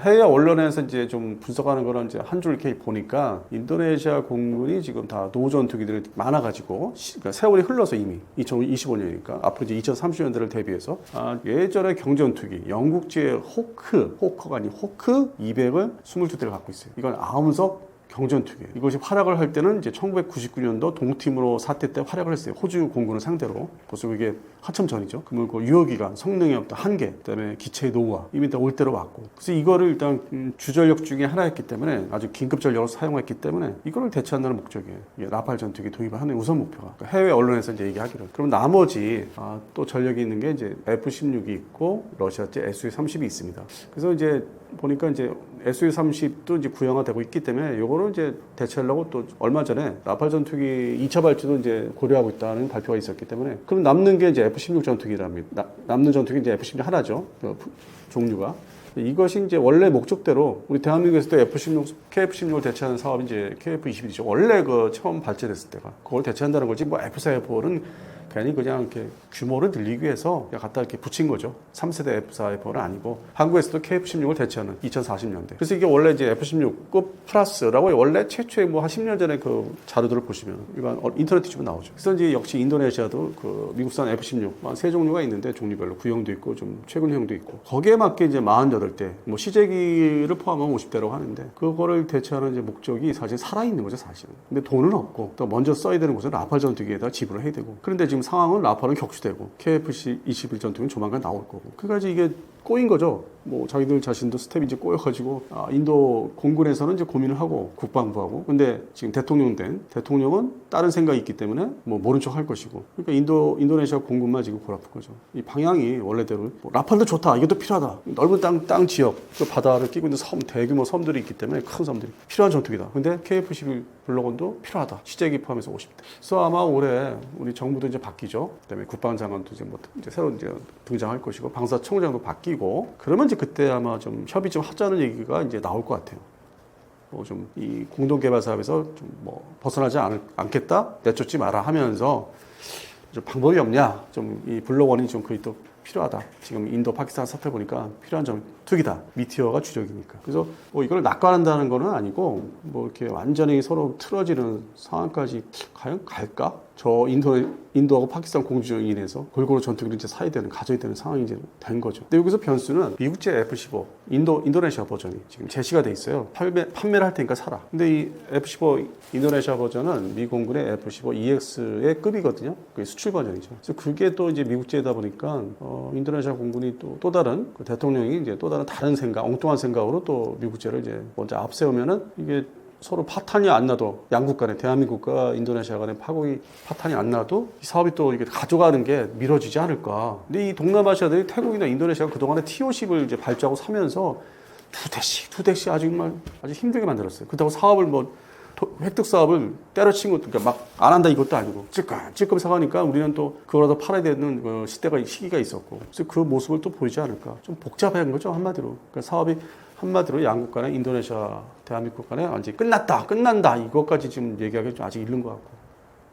해외 언론에서 이제 좀 분석하는 거는 이제 한 줄 이렇게 보니까 인도네시아 공군이 지금 다 노후 전투기들이 많아가지고 그러니까 세월이 흘러서 이미 2025년이니까 앞으로 이제 2030년대를 대비해서 예전에 경전투기 영국제 호크가 아닌 호크 200을 22대를 갖고 있어요. 이건 아음석 경전투기. 이것이 활약을 할 때는 이제 1999년도 동팀으로 4태 때 활약을 했어요. 호주 공군을 상대로. 벌써 그게 한참 전이죠. 그러면 그 유효기간, 성능의 어떤 한계, 그다음에 기체의 노후화 이미 다 올 때로 왔고. 그래서 이거를 일단 주전력 중에 하나였기 때문에 아주 긴급 전력으로 사용했기 때문에 이거를 대체한다는 목적이에요. 이게 라팔 전투기 도입을 하는 우선 목표가. 그러니까 해외 언론에서 이제 얘기하기를. 그럼 나머지 또 전력이 있는 게 이제 F-16이 있고 러시아제 SU-30이 있습니다. 그래서 이제 보니까 이제 SU-30도 이제 구형화되고 있기 때문에 요거는 이제 대체하려고 또 얼마 전에 라팔 전투기 2차 발주도 이제 고려하고 있다는 발표가 있었기 때문에 그럼 남는 게 이제 F-16 전투기랍니다. 남는 전투기 이제 F-16 하나죠. 그 종류가. 이것이 이제 원래 목적대로 우리 대한민국에서도 KF-16을 대체하는 사업이 이제 KF-21이죠. 원래 그 처음 발제됐을 때가 그걸 대체한다는 거지 뭐 F-4F는 괜히 그냥 이렇게 규모를 늘리기 위해서 그냥 갖다 이렇게 붙인 거죠. 3세대 F4F는 아니고 한국에서도 KF-16을 대체하는 2040년대. 그래서 이게 원래 이제 F-16급 플러스라고 원래 최초의 뭐 한 10년 전에 그 자료들을 보시면 일반 인터넷 뒤집어 나오죠. 그래서 이제 역시 인도네시아도 그 미국산 F-16 세 종류가 있는데 종류별로 구형도 있고 좀 최근형도 있고 거기에 맞게 이제 48대 뭐 시제기를 포함하면 50대라고 하는데 그거를 대체하는 이제 목적이 사실 살아있는 거죠 사실은. 근데 돈은 없고 또 먼저 써야 되는 곳은 라팔 전투기에다 지불을 해야 되고 그런데 지금 상황은 라팔은 격추되고 KF-21 전투기는 조만간 나올 거고 그러니까 이게 꼬인 거죠. 뭐 자기들 자신도 스텝이 이제 꼬여가지고 인도 공군에서는 이제 고민을 하고 국방부하고 근데 지금 대통령은 다른 생각이 있기 때문에 뭐 모른 척 할 것이고 그러니까 인도네시아 공군만 지금 골아픈 거죠. 이 방향이 원래대로 뭐 라팔도 좋다 이것도 필요하다 넓은 땅 지역 또 바다를 끼고 있는 대규모 섬들이 있기 때문에 큰 섬들이 필요한 전투기다. 근데 KF-11 블록원도 필요하다. 시제기 포함해서 50대. 그래서 아마 올해 우리 정부도 이제 바뀌죠. 그다음에 국방장관도 이제 새로 이제 등장할 것이고 방사청장도 바뀌고 그러면 이제 그때 아마 좀 협의 좀 하자는 얘기가 이제 나올 것 같아요. 뭐 좀 이 공동 개발 사업에서 좀 뭐 벗어나지 않겠다 내쫓지 마라 하면서 좀 방법이 없냐 좀 이 블록원이 좀 거의 또 필요하다. 지금 인도 파키스탄 사태 보니까 필요한 점 투기다. 미티어가 주적이니까. 그래서 뭐 이걸 낙관한다는 거는 아니고 뭐 이렇게 완전히 서로 틀어지는 상황까지 과연 갈까? 저 인도하고 파키스탄 공주로 인해서 골고루 전투기를 이제 가져야 되는 상황이 이제 된 거죠. 근데 여기서 변수는 미국제 F-15 인도네시아 버전이 지금 제시가 돼 있어요. 판매를 할 테니까 사라. 근데 이 F-15 인도네시아 버전은 미 공군의 F-15 EX의 급이거든요. 그게 수출 버전이죠. 그래서 그게 또 이제 미국제다 보니까 인도네시아 공군이 또 다른 그 대통령이 이제 또 다른 생각, 엉뚱한 생각으로 또 미국제를 이제 먼저 앞세우면은 이게 서로 파탄이 안 나도 양국 간에 대한민국과 인도네시아 간에 파탄이 안 나도 이 사업이 또 이게 가져가는 게 미뤄지지 않을까. 근데 이 동남아시아들이 태국이나 인도네시아가 그동안에 T-50을 이제 발주하고 사면서 두 대씩 아주 힘들게 만들었어요. 그렇다고 사업을 획득 사업을 때려친 것도 그러니까 막 안 한다 이것도 아니고 찔끔 사가니까 우리는 또 그거라도 팔아야 되는 그 시기가 있었고 그래서 그 모습을 또 보이지 않을까. 좀 복잡한 거죠 한마디로. 그러니까 사업이 한마디로 양국 간에 인도네시아, 대한민국 간에 완전히 끝난다 이것까지 지금 얘기하기 좀 아직 이른 것 같고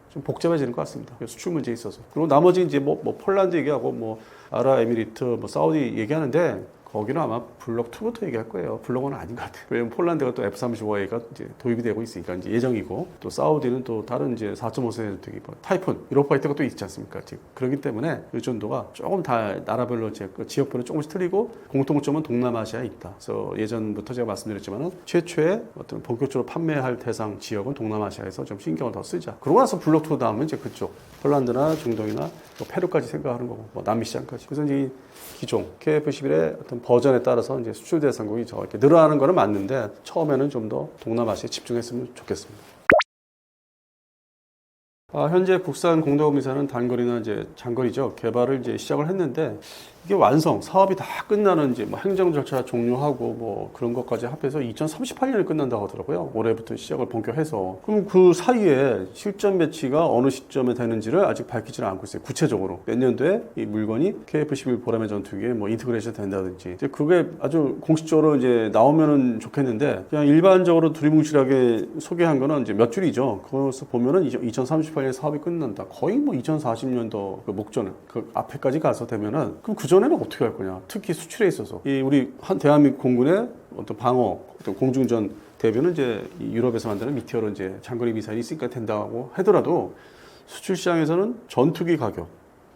좀 복잡해지는 것 같습니다. 수출 문제에 있어서. 그리고 나머지 이제 뭐 폴란드 얘기하고 뭐 아랍에미리트, 뭐 사우디 얘기하는데 거기는 아마 블록 2부터 얘기할 거예요. 블록 1은 아닌 것 같아요. 왜냐면 폴란드가 또 F-35A가 이제 도입이 되고 있으니까 이제 예정이고, 또 사우디는 또 다른 이제 4.5세대 전투기, 뭐 타이푼, 유로파이터가 또 있지 않습니까? 지금 그렇기 때문에 의존도가 조금 다 나라별로 이제 그 지역별로 조금씩 틀리고 공통점은 동남아시아에 있다. 그래서 예전부터 제가 말씀드렸지만은 최초의 어떤 본격적으로 판매할 대상 지역은 동남아시아에서 좀 신경을 더 쓰자. 그러고 나서 블록 2 다음은 이제 그쪽 폴란드나 중동이나 뭐 페루까지 생각하는 거고, 뭐 남미 시장까지. 그래서 이제 기종 KF-11의 어떤 버전에 따라서 이제 수출 대상국이 이렇게 늘어나는 거는 맞는데 처음에는 좀 더 동남아시아에 집중했으면 좋겠습니다. 현재 국산 공대공 미사일은 단거리나 이제 장거리죠. 개발을 이제 시작을 했는데 이게 완성, 사업이 다 끝나는 이제 뭐 행정 절차 종료하고 뭐 그런 것까지 합해서 2038년에 끝난다고 하더라고요. 올해부터 시작을 본격해서. 그럼 그 사이에 실전 배치가 어느 시점에 되는지를 아직 밝히지는 않고 있어요. 구체적으로 몇 년도에 이 물건이 KF-11 보라매 전투기에 뭐 인티그레이션 된다든지 이제 그게 아주 공식적으로 이제 나오면은 좋겠는데 그냥 일반적으로 두리뭉실하게 소개한 거는 이제 몇 줄이죠. 그것을 보면은 2038년 사업이 끝난다. 거의 뭐 2040년도 그 목전 그 앞에까지 가서 되면은 그럼 그 전에는 어떻게 할 거냐? 특히 수출에 있어서 이 우리 한 대한민국 공군의 어떤 방어, 어떤 공중전 대비는 이제 유럽에서 만드는 미티어로 이제 장거리 미사일이 있으니까 된다고 하더라도 수출 시장에서는 전투기 가격,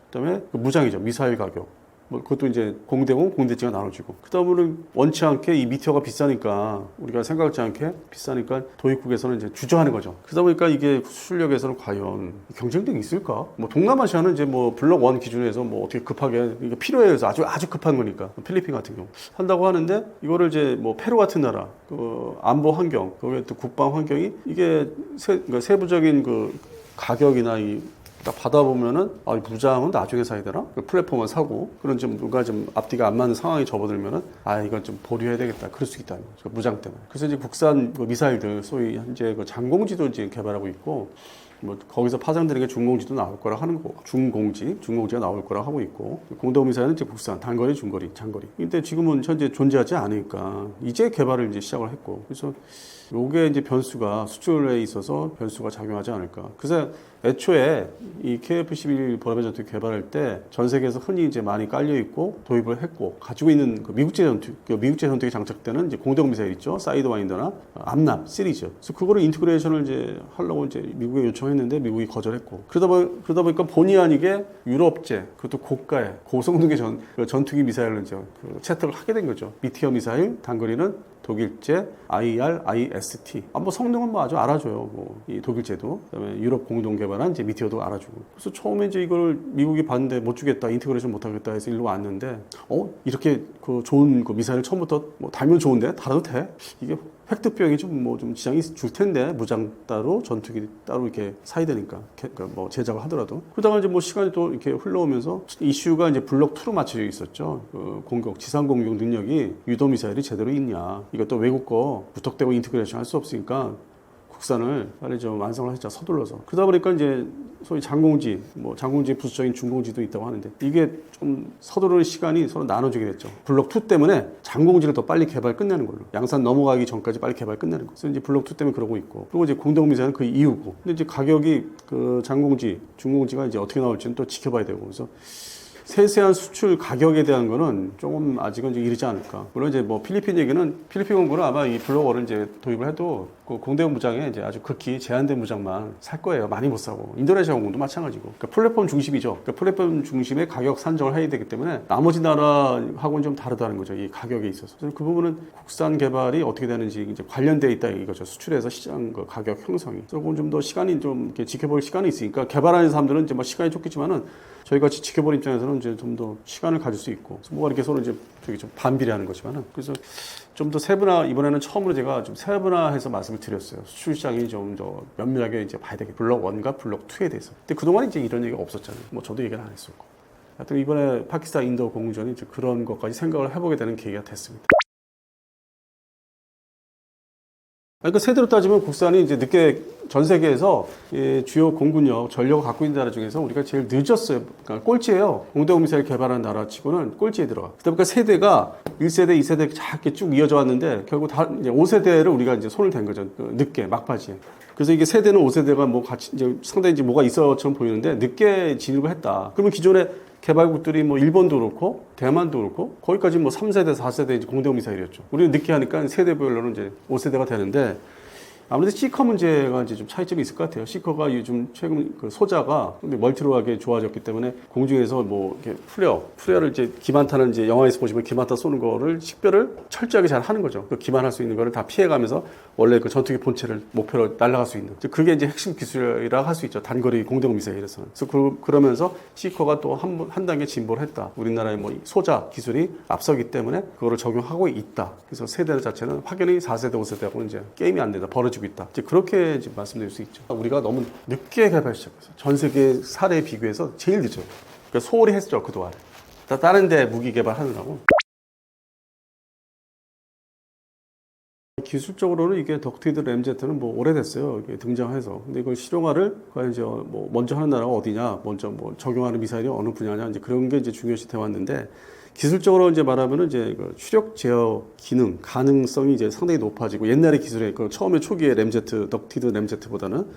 그다음에 그 무장이죠, 미사일 가격. 뭐 그것도 이제 공대공, 공대지가 나눠지고 그다음에 원치 않게 이 미티어가 비싸니까 우리가 생각지 않게 비싸니까 도입국에서는 이제 주저하는 거죠. 그러다 보니까 이게 수출력에서는 과연 경쟁력이 있을까? 뭐 동남아시아는 이제 뭐 블록 1 기준에서 뭐 어떻게 급하게 이게 필요해서 아주 급한 거니까 필리핀 같은 경우 한다고 하는데 이거를 이제 뭐 페루 같은 나라 그 안보 환경, 거기에 또 국방 환경이 이게 그러니까 세부적인 그 가격이나 이 딱 받아보면은 무장은 나중에 사야 되나? 그 플랫폼을 사고 그런 좀 뭔가 좀 앞뒤가 안 맞는 상황에 접어들면은 이건 좀 보류해야 되겠다. 그럴 수 있다. 그 무장 때문에. 그래서 이제 국산 그 미사일들 소위 현재 그 장공지도 이제 개발하고 있고 뭐 거기서 파생되는 게 중공지도 나올 거라 하는 거고 중공지가 나올 거라 하고 있고 공대공 미사일은 이제 국산 단거리, 중거리, 장거리. 근데 지금은 현재 존재하지 않으니까 이제 개발을 이제 시작을 했고 그래서 요게 이제 변수가 수출에 있어서 변수가 작용하지 않을까. 그래서 애초에 이 KF-11 보라매 전투기 개발할 때 전 세계에서 흔히 이제 많이 깔려 있고 도입을 했고 가지고 있는 그 미국제 전투기 장착되는 이제 공대공 미사일 있죠. 사이드와인더나 암납 시리즈. 그래서 그거를 인티그레이션을 이제 하려고 이제 미국에 요청했는데 미국이 거절했고 그러다 보니까 본의 아니게 유럽제 그것도 고가의 고성능의 전투기 미사일을 이제 채택을 하게 된 거죠. 미티어 미사일 단거리는 독일제 IR, IST. 뭐 성능은 뭐 아주 알아줘요. 뭐 이 독일제도. 그다음에 유럽 공동 개발한 이제 미티어도 알아주고. 그래서 처음에 이제 이걸 미국이 봤는데 못 주겠다, 인티그레이션 못 하겠다 해서 일로 왔는데, 이렇게 그 좋은 그 미사일을 처음부터 뭐 달면 좋은데 달아도 돼? 이게 획득비용이 좀 지장이 줄 텐데 무장 따로 전투기 따로 이렇게 사야 되니까 그러니까 뭐 제작을 하더라도 그러다가 이제 뭐 시간이 또 이렇게 흘러오면서 이슈가 이제 블록 2로 맞춰져 있었죠. 그 공격 지상 공격 능력이 유도 미사일이 제대로 있냐 이것도 외국 거 무턱대고 인티그레이션 할 수 없으니까 국산을 빨리 좀 완성을 하자 서둘러서 그러다 보니까 이제 소위 장공지 부수적인 중공지도 있다고 하는데 이게 좀 서두르는 시간이 서로 나눠지게 됐죠. 블록 2 때문에 장공지를 더 빨리 개발 끝내는 걸로 양산 넘어가기 전까지 빨리 개발 끝내는 거. 그래서 이제 블록 2 때문에 그러고 있고 그리고 이제 공대공 미사일은 그 이유고 근데 이제 가격이 그 장공지 중공지가 이제 어떻게 나올지는 또 지켜봐야 되고 그래서. 세세한 수출 가격에 대한 거는 조금 아직은 좀 이르지 않을까. 물론 이제 뭐 필리핀 공군은 아마 이 블록1을 이제 도입을 해도 그 공대공 무장에 이제 아주 극히 제한된 무장만 살 거예요. 많이 못 사고. 인도네시아 공군도 마찬가지고. 그러니까 플랫폼 중심이죠. 그러니까 플랫폼 중심의 가격 산정을 해야 되기 때문에 나머지 나라하고는 좀 다르다는 거죠. 이 가격에 있어서. 그래서 그 부분은 국산 개발이 어떻게 되는지 이제 관련되어 있다 이거죠. 수출에서 시장 그 가격 형성이. 조금 좀 더 시간이 좀 이렇게 지켜볼 시간이 있으니까 개발하는 사람들은 이제 뭐 시간이 쫓기지만은 저희 같이 지켜보는 입장에서는 이제 좀 더 시간을 가질 수 있고 뭐가 이렇게 서로 이제 좀 반비례하는 거지만은 그래서 좀 더 이번에는 처음으로 제가 좀 세분화해서 말씀을 드렸어요. 수출 시장이 좀 더 면밀하게 이제 봐야 되겠. 블록 1과 블록 2에 대해서. 근데 그동안 이제 이런 얘기가 없었잖아요. 뭐 저도 얘기를 안 했었고. 하여튼 이번에 파키스탄 인도 공군전이 이제 그런 것까지 생각을 해보게 되는 계기가 됐습니다. 그러니까 세대로 따지면 국산이 이제 늦게 전 세계에서 주요 공군력, 전력을 갖고 있는 나라 중에서 우리가 제일 늦었어요. 그러니까 꼴찌예요. 공대공 미사일 개발한 나라 치고는 꼴찌에 들어가. 그러다 보니까 세대가 1세대, 2세대 작게 쭉 이어져 왔는데 결국 이제 5세대를 우리가 이제 손을 댄 거죠. 늦게, 막바지에. 그래서 이게 세대는 5세대가 뭐 같이 이제 상당히 이제 뭐가 있어처럼 보이는데 늦게 진입을 했다. 그러면 기존에 개발국들이 뭐 일본도 그렇고 대만도 그렇고 거기까지 뭐 3세대, 4세대 이제 공대공 미사일이었죠. 우리는 늦게 하니까 세대별로는 이제 5세대가 되는데 아무래도 시커 문제가 이제 좀 차이점이 있을 것 같아요. 시커가 요즘 최근 그 소자가 멀티로하게 좋아졌기 때문에 공중에서 뭐 이렇게 프레어를 이제 기반탄을 이제 영화에서 보시면 기반탄 쏘는 거를 식별을 철저하게 잘 하는 거죠. 그 기반할 수 있는 거를 다 피해가면서 원래 그 전투기 본체를 목표로 날아갈 수 있는. 그게 이제 핵심 기술이라 할 수 있죠. 단거리 공대공 미사일에서는. 그래서 그러면서 시커가 또 한 단계 진보를 했다. 우리나라의 뭐 소자 기술이 앞서기 때문에 그거를 적용하고 있다. 그래서 세대 자체는 확연히 4세대, 5세대하고는 이제 게임이 안 된다. 벌어지고 있다. 이제 그렇게 이제 말씀드릴 수 있죠. 우리가 너무 늦게 개발 시작했어요. 전 세계 사례에 비교해서 제일 늦어요. 그러니까 소홀히 했죠. 그동안. 다른 데 무기 개발하느라고. 기술적으로는 이게 덕트리드 램제트는 뭐 오래됐어요. 이게 등장해서. 근데 이걸 실용화를 과연 이제 뭐 먼저 하는 나라가 어디냐, 먼저 뭐 적용하는 미사일이 어느 분야냐, 이제 그런 게 이제 중요시 돼 왔는데 기술적으로 이제 말하면은 이제 그 추력 제어 기능 가능성이 이제 상당히 높아지고 옛날의 기술에 그 처음에 초기에 램제트 덕트리드 램제트보다는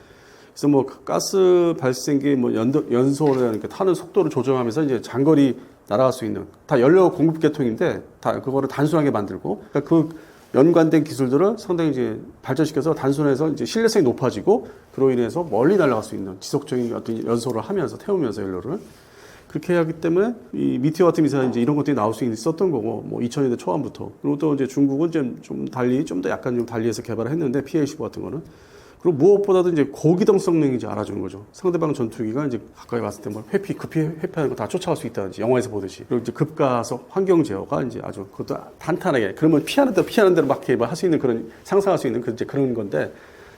그래서 뭐 가스 발생기 뭐 연소라는 타는 속도를 조정하면서 이제 장거리 날아갈 수 있는 다 연료 공급 계통인데 다 그거를 단순하게 만들고 그러니까 그 연관된 기술들을 상당히 이제 발전시켜서 단순해서 이제 신뢰성이 높아지고 그로 인해서 멀리 날아갈 수 있는 지속적인 어떤 연소를 하면서 태우면서 연료를 그렇게 하기 때문에 이 미티어 같은 미사일 이제 이런 것들이 나올 수 있었던 거고 뭐 2000년대 초반부터 그리고 또 이제 중국은 좀 달리 좀 더 약간 좀 달리해서 개발을 했는데 PA-15 같은 거는 그리고 무엇보다도 이제 고기동 성능이 이제 알아주는 거죠. 상대방 전투기가 이제 가까이 왔을 때 뭐 급히 회피하는 거 다 쫓아갈 수 있다든지 영화에서 보듯이 그리고 이제 급가속 환경 제어가 이제 아주 그것도 단단하게 그러면 피하는 대로 막 할 수 있는 그런 상상할 수 있는 그런 건데.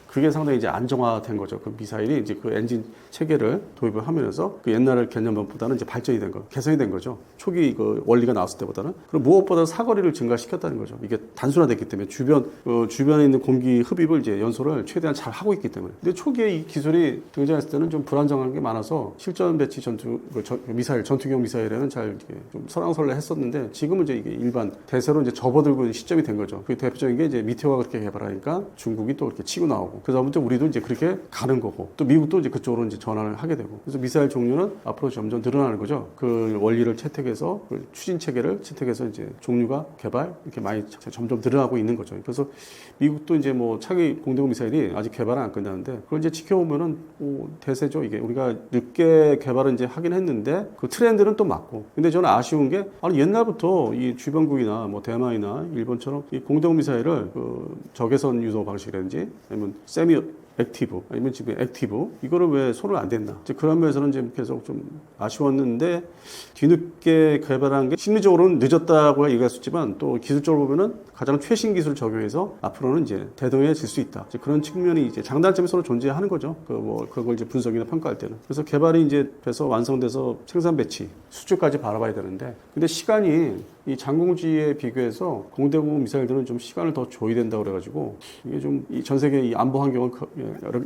그게 상당히 이제 안정화된 거죠. 그 미사일이 이제 그 엔진 체계를 도입을 하면서 그 옛날 개념보다는 이제 발전이 된 거, 개선이 된 거죠. 초기 그 원리가 나왔을 때보다는. 그리고 무엇보다 사거리를 증가시켰다는 거죠. 이게 단순화됐기 때문에 주변에 있는 공기 흡입을 이제 연소를 최대한 잘 하고 있기 때문에. 근데 초기에 이 기술이 등장했을 때는 좀 불안정한 게 많아서 실전 배치 전투기용 미사일에는 잘 좀 설왕설래했었는데 지금은 이제 이게 일반 대세로 이제 접어들고 있는 시점이 된 거죠. 그 대표적인 게 이제 미티어가 그렇게 개발하니까 중국이 또 이렇게 치고 나오고. 그다음부터 우리도 이제 그렇게 가는 거고 또 미국도 이제 그쪽으로 이제 전환을 하게 되고 그래서 미사일 종류는 앞으로 점점 늘어나는 거죠. 그 원리를 채택해서 그 추진 체계를 채택해서 이제 종류가 개발 이렇게 많이 점점 늘어나고 있는 거죠. 그래서 미국도 이제 뭐 차기 공대공 미사일이 아직 개발은 안 끝나는데 그걸 이제 지켜보면은 대세죠. 이게 우리가 늦게 개발을 이제 하긴 했는데 그 트렌드는 또 맞고 근데 저는 아쉬운 게 아니 옛날부터 이 주변국이나 뭐 대만이나 일본처럼 이 공대공 미사일을 그 적외선 유도 방식이라든지 아니면 세미 액티브 아니면 지금 액티브 이거를 왜 손을 안 댔나 이제 그런 면에서는 지금 계속 좀 아쉬웠는데 뒤늦게 개발한 게 심리적으로는 늦었다고 얘기할 수 있지만 또 기술적으로 보면은 가장 최신 기술을 적용해서 앞으로는 이제 대등해질 수 있다 이제 그런 측면이 이제 장단점이 서로 존재하는 거죠. 그걸 이제 분석이나 평가할 때는 그래서 개발이 이제 돼서 완성돼서 생산 배치 수주까지 바라봐야 되는데 근데 시간이 이 장공지에 비교해서 공대공 미사일들은 좀 시간을 더 줘야 된다고 그래가지고 이게 좀 전 세계 이 안보 환경은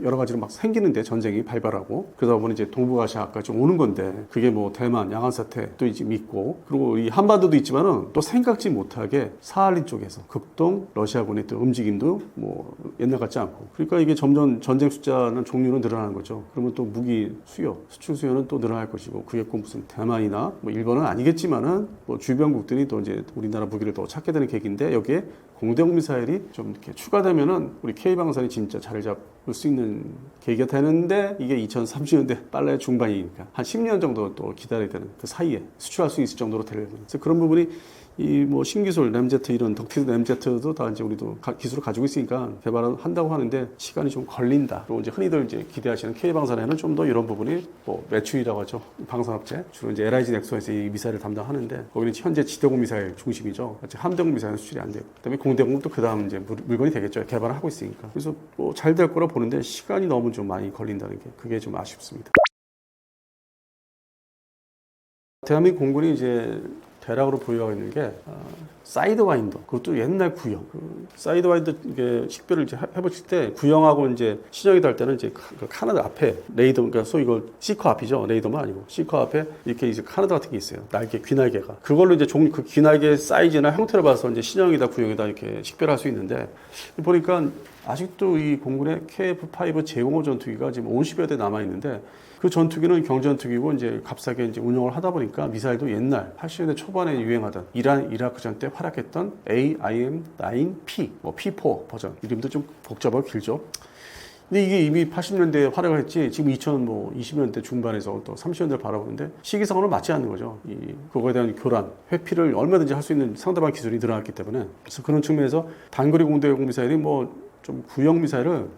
여러 가지로 막 생기는데 전쟁이 발발하고 그러다 보면 이제 동북아시아까지 오는 건데 그게 뭐 대만 양안 사태 또 이제 있고 그리고 이 한반도도 있지만은 또 생각지 못하게 사할린 쪽에서 극동 러시아군의 또 움직임도 뭐 옛날 같지 않고 그러니까 이게 점점 전쟁 숫자는 종류는 늘어나는 거죠. 그러면 또 무기 수요 수출 수요는 또 늘어날 것이고 그게 꼭 무슨 대만이나 뭐 일본은 아니겠지만은 뭐 주변국들이 또 이제 우리나라 무기를 더 찾게 되는 계기인데 여기에 공대공 미사일이 좀 이렇게 추가되면은 우리 K방산이 진짜 자리 잡을 수 있는 계기가 되는데 이게 2030년대 빨래 중반이니까 한 10년 정도 또 기다려야 되는 그 사이에 수출할 수 있을 정도로 되려면 그래서 그런 부분이 이 뭐 신기술 램제트 이런 덕트리드 램제트도 다 이제 우리도 기술을 가지고 있으니까 개발을 한다고 하는데 시간이 좀 걸린다. 그리고 이제 흔히들 이제 기대하시는 K방산에는 좀 더 이런 부분이 뭐 매출이라고 하죠. 방산업체 주로 이제 LIG 넥소에서 이 미사일을 담당하는데 거기는 현재 지대공 미사일 중심이죠. 함대공 미사일은 수출이 안 되고 그다음에 공대공도 그 다음 이제 물건이 되겠죠. 개발을 하고 있으니까 그래서 뭐 잘 될 거라 보는데 시간이 너무 좀 많이 걸린다는 게 그게 좀 아쉽습니다. 대한민국 공군이 이제 대략으로 보유하고 있는 게 사이드와인더, 그것도 옛날 구형. 사이드와인더 이게 식별을 이제 해보실 때 구형하고 이제 신형이 달 때는 이제 그 카나드 앞에 레이더, 그러니까 소위 이걸 시커 앞이죠. 레이더만 아니고 시커 앞에 이렇게 이제 카나드 같은 게 있어요. 날개, 귀날개가. 그걸로 이제 그 귀날개 사이즈나 형태를 봐서 이제 신형이다, 구형이다 이렇게 식별할 수 있는데 보니까 아직도 이 공군의 KF-5 제공호 전투기가 지금 50여 대 남아 있는데 그 전투기는 경전투기고 이제 값싸게 이제 운영을 하다 보니까 미사일도 옛날 80년대 초반에 유행하던 이란 이라크전 때 활약했던 AIM-9P, 뭐 P4 버전, 이름도 좀 복잡하고 길죠. 근데 이게 이미 80년대에 활약을 했지 지금 2020년대 중반에서 또 30년대를 바라보는데 시기상으로 맞지 않는 거죠. 그거에 대한 교란, 회피를 얼마든지 할 수 있는 상대방 기술이 늘어났기 때문에 그래서 그런 측면에서 단거리 공대공 미사일이 뭐 좀 구형 미사일을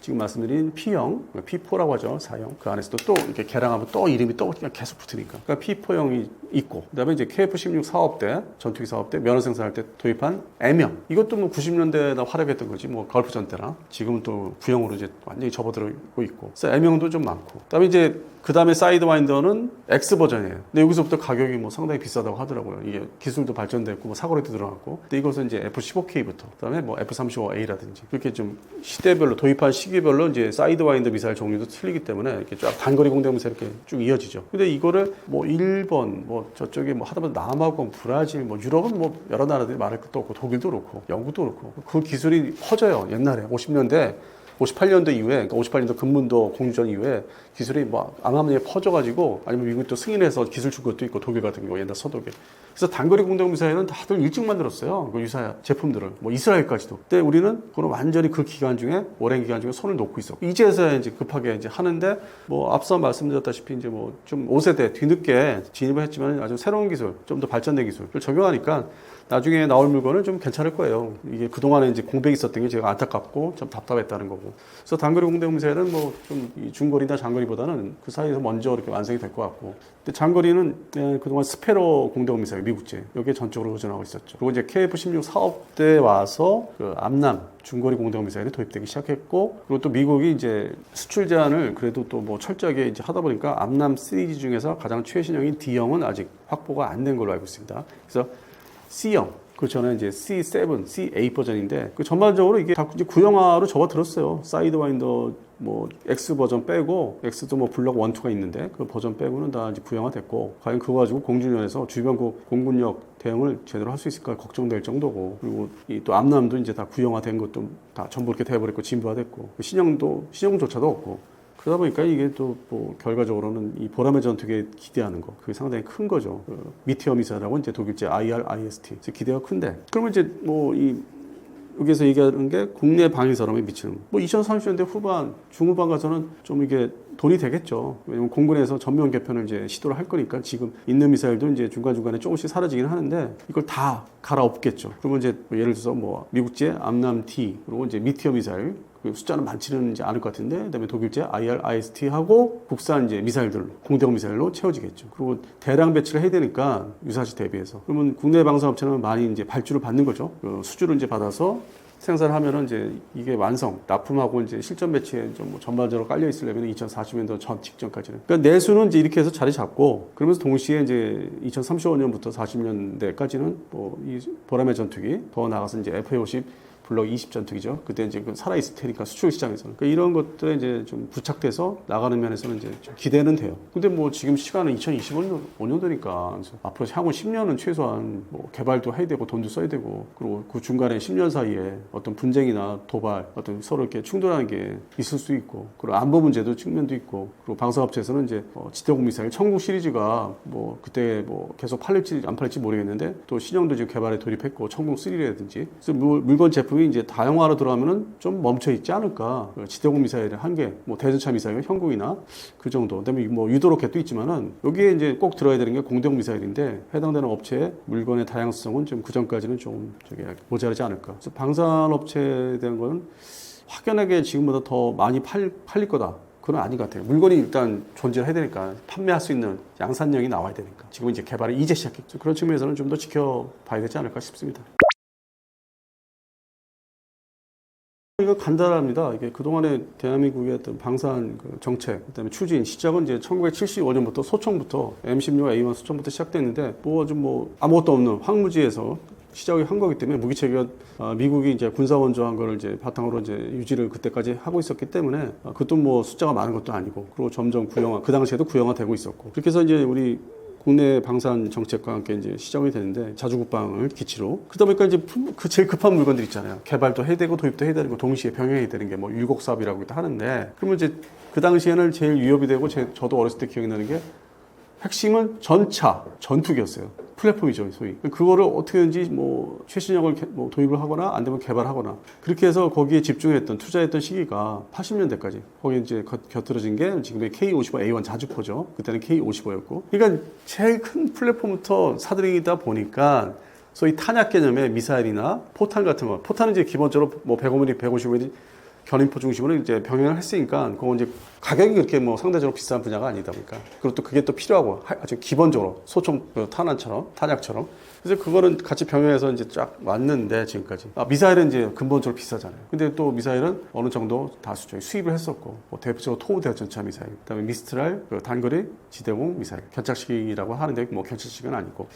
지금 말씀드린 P형, P4라고 하죠. 4형. 그 안에서도 또 이렇게 개량하면 또 이름이 또 그냥 계속 붙으니까. 그러니까 P4형이 있고, 그다음에 이제 KF-16 사업대, 전투기 사업대, 면허 생산할 때 도입한 M형. 이것도 뭐 90년대나 활약했던 거지. 뭐 걸프전 때나. 지금은 또 구형으로 이제 완전히 접어들고 있고. 그래서 M형도 좀 많고. 그다음에 이제 그 다음에 사이드와인더는 X 버전이에요. 근데 여기서부터 가격이 뭐 상당히 비싸다고 하더라고요. 이게 기술도 발전됐고 뭐 사고력도 들어갔고. 근데 이것은 이제 F-15K부터, 그다음에 뭐 F-35A라든지 그렇게 좀 시대별로 도입한 시기별로 이제 사이드와인더 미사일 종류도 틀리기 때문에 이렇게 쫙 단거리 공대 미사일 이렇게 쭉 이어지죠. 근데 이거를 뭐 일본, 뭐 저쪽에 뭐 하다 보면 남아공, 브라질, 뭐 유럽은 뭐 여러 나라들이 말할 것도 없고 독일도 그렇고 영국도 그렇고 그 기술이 퍼져요. 옛날에 50년대 58년도 이후에, 그러니까 58년도 금문도 공주전 이후에 기술이 뭐 암암리에 퍼져가지고 아니면 미국이 또 승인해서 기술 준 것도 있고 독일 같은 경우 옛날 서독에. 그래서 단거리 공대공 미사일은 다들 일찍 만들었어요. 그 유사 제품들을. 뭐 이스라엘까지도. 근데 우리는 그건 완전히 그 기간 중에 오랜 기간 중에 손을 놓고 있어. 이제서야 이제 급하게 이제 하는데 뭐 앞서 말씀드렸다시피 이제 뭐 좀 5세대 뒤늦게 진입을 했지만 아주 새로운 기술, 좀 더 발전된 기술을 적용하니까 나중에 나올 물건은 좀 괜찮을 거예요. 이게 그동안에 이제 공백이 있었던 게 제가 안타깝고 좀 답답했다는 거고. 그래서 단거리 공대공 미사일은 뭐 좀 중거리나 장거리보다는 그 사이에서 먼저 이렇게 완성이 될 것 같고. 근데 장거리는 그동안 스페로 공대공 미사일 미국제 여기에 전적으로 의존하고 있었죠. 그리고 이제 KF-16 사업대에 와서 그 암남 중거리 공대공 미사일이 도입되기 시작했고, 그리고 또 미국이 이제 수출 제한을 그래도 또 뭐 철저하게 이제 하다 보니까 암남 시리즈 중에서 가장 최신형인 D형은 아직 확보가 안 된 걸로 알고 있습니다. 그래서 C형, 그 전에 이제 C7, C8 버전인데 그 전반적으로 이게 다 이제 구형화로 접어들었어요. 사이드와인더 뭐 X 버전 빼고, X도 뭐 블럭 1, 2가 있는데 그 버전 빼고는 다 이제 구형화 됐고, 과연 그거 가지고 공중전에서 주변 공군력 대응을 제대로 할 수 있을까 걱정될 정도고, 그리고 이 또 암남도 이제 다 구형화 된 것도 다 전부 이렇게 돼버렸고 진부화됐고, 신형조차도 없고. 그러다 보니까 이게 또 뭐 결과적으로는 이 보라매 전투기에 기대하는 거 그게 상당히 큰 거죠. 미티어 미사일하고 이제 독일제 IR-IST 기대가 큰데, 그러면 이제 뭐 이 여기서 얘기하는 게 국내 방위 산업에 미치는 뭐 2030년대 후반 중후반 가서는 좀 이게 돈이 되겠죠. 왜냐면 공군에서 전면 개편을 이제 시도를 할 거니까 지금 있는 미사일도 이제 중간중간에 조금씩 사라지긴 하는데 이걸 다 갈아엎겠죠. 그러면 이제 뭐 예를 들어서 뭐 미국제 암남-T 그리고 이제 미티어 미사일 숫자는 많지는 이제 않을 것 같은데, 그다음에 독일제 IR-IST하고 국산 이제 미사일들로 공대공 미사일로 채워지겠죠. 그리고 대량 배치를 해야 되니까 유사시 대비해서 그러면 국내 방산업체는 많이 이제 발주를 받는 거죠. 그 수주를 이제 받아서 생산하면은 이제 이게 완성, 납품하고 이제 실전 배치에 좀 뭐 전반적으로 깔려 있으려면 2040년도 전 직전까지는. 그러니까 내수는 이제 이렇게 해서 자리 잡고, 그러면서 동시에 이제 2035년부터 40년대까지는 뭐 이 보라매 전투기 더 나가서 이제 FA-50 블럭 20 전투기죠. 그때 이제 살아있을 테니까 수출 시장에서는. 그러니까 이런 것들에 이제 좀 부착돼서 나가는 면에서는 이제 좀 기대는 돼요. 근데 뭐 지금 시간은 2025년도니까 앞으로 향후 10년은 최소한 뭐 개발도 해야 되고 돈도 써야 되고, 그리고 그 중간에 10년 사이에 어떤 분쟁이나 도발, 어떤 서로 이렇게 충돌하는 게 있을 수 있고, 그리고 안보 문제도 측면도 있고, 그리고 방산업체에서는 이제 지대공 미사일 청국 시리즈가 뭐 그때 뭐 계속 팔릴지 안 팔릴지 모르겠는데 또 신형도 지금 개발에 돌입했고, 청국 3라든지. 그래서 물건 제품 이제 다양화로 들어가면은 좀 멈춰 있지 않을까. 지대공 미사일의 한계, 뭐 대전차 미사일, 형국이나 그 정도. 그다음에 뭐 유도 로켓도 있지만은 여기에 이제 꼭 들어야 되는 게 공대공 미사일인데, 해당되는 업체의 물건의 다양성은 좀 그전까지는 좀 모자라지 않을까. 그래서 방산업체에 대한 거는 확연하게 지금보다 더 많이 팔릴 거다. 그건 아닌 것 같아요. 물건이 일단 존재를 해야 되니까, 판매할 수 있는 양산력이 나와야 되니까. 지금 이제 개발을 이제 시작했죠. 그런 측면에서는 좀 더 지켜봐야 되지 않을까 싶습니다. 이거 간단합니다. 이게 그동안에 대한민국의 어떤 방산 정책, 그다음에 추진, 시작은 이제 1975년부터 소총부터 M16A1 소총부터 시작됐는데, 뭐 좀 뭐 아무것도 없는 황무지에서 시작을 한 거기 때문에 무기 체계가 미국이 이제 군사 원조한 거를 이제 바탕으로 이제 유지를 그때까지 하고 있었기 때문에 그것도 뭐 숫자가 많은 것도 아니고 그리고 점점 구형화 그 당시에도 구형화되고 있었고 그렇게 해서 이제 우리 국내 방산 정책과 함께 이제 시작이 되는데 자주국방을 기치로 그러다 보니까 이제 그 제일 급한 물건들 있잖아요. 개발도 해야 되고 도입도 해야 되는 거 동시에 병행해야 되는 게 뭐 율곡 사업이라고 하는데 그러면 이제 그 당시에는 제일 위협이 되고 저도 어렸을 때 기억이 나는 게 핵심은 전차, 전투기였어요. 플랫폼이죠, 소위. 그거를 어떻게든지 뭐 최신형을 뭐 도입을 하거나 안 되면 개발하거나 그렇게 해서 거기에 집중했던 투자했던 시기가 80년대까지. 거기에 이제 곁들여진 게 지금의 K-55A1 자주포죠. 그때는 K-55였고. 그러니까 제일 큰 플랫폼부터 사들이다 보니까 소위 탄약 개념의 미사일이나 포탄 같은 거. 포탄은 이제 기본적으로 뭐 105mm, 155mm 견인포 중심으로 이제 병행을 했으니까 그건 이제 가격이 그렇게 뭐 상대적으로 비싼 분야가 아니다 보니까 그리고 또 그게 또 필요하고 아주 기본적으로 소총 탄환처럼 탄약처럼 그래서 그거는 같이 병행해서 이제 쫙 왔는데 지금까지 미사일은 이제 근본적으로 비싸잖아요. 근데 또 미사일은 어느 정도 다수 수입을 했었고 뭐 대표적으로 토우 대전차 미사일, 그다음에 미스트랄 단거리 지대공 미사일 견착식이라고 하는데 뭐 견착식은 아니고.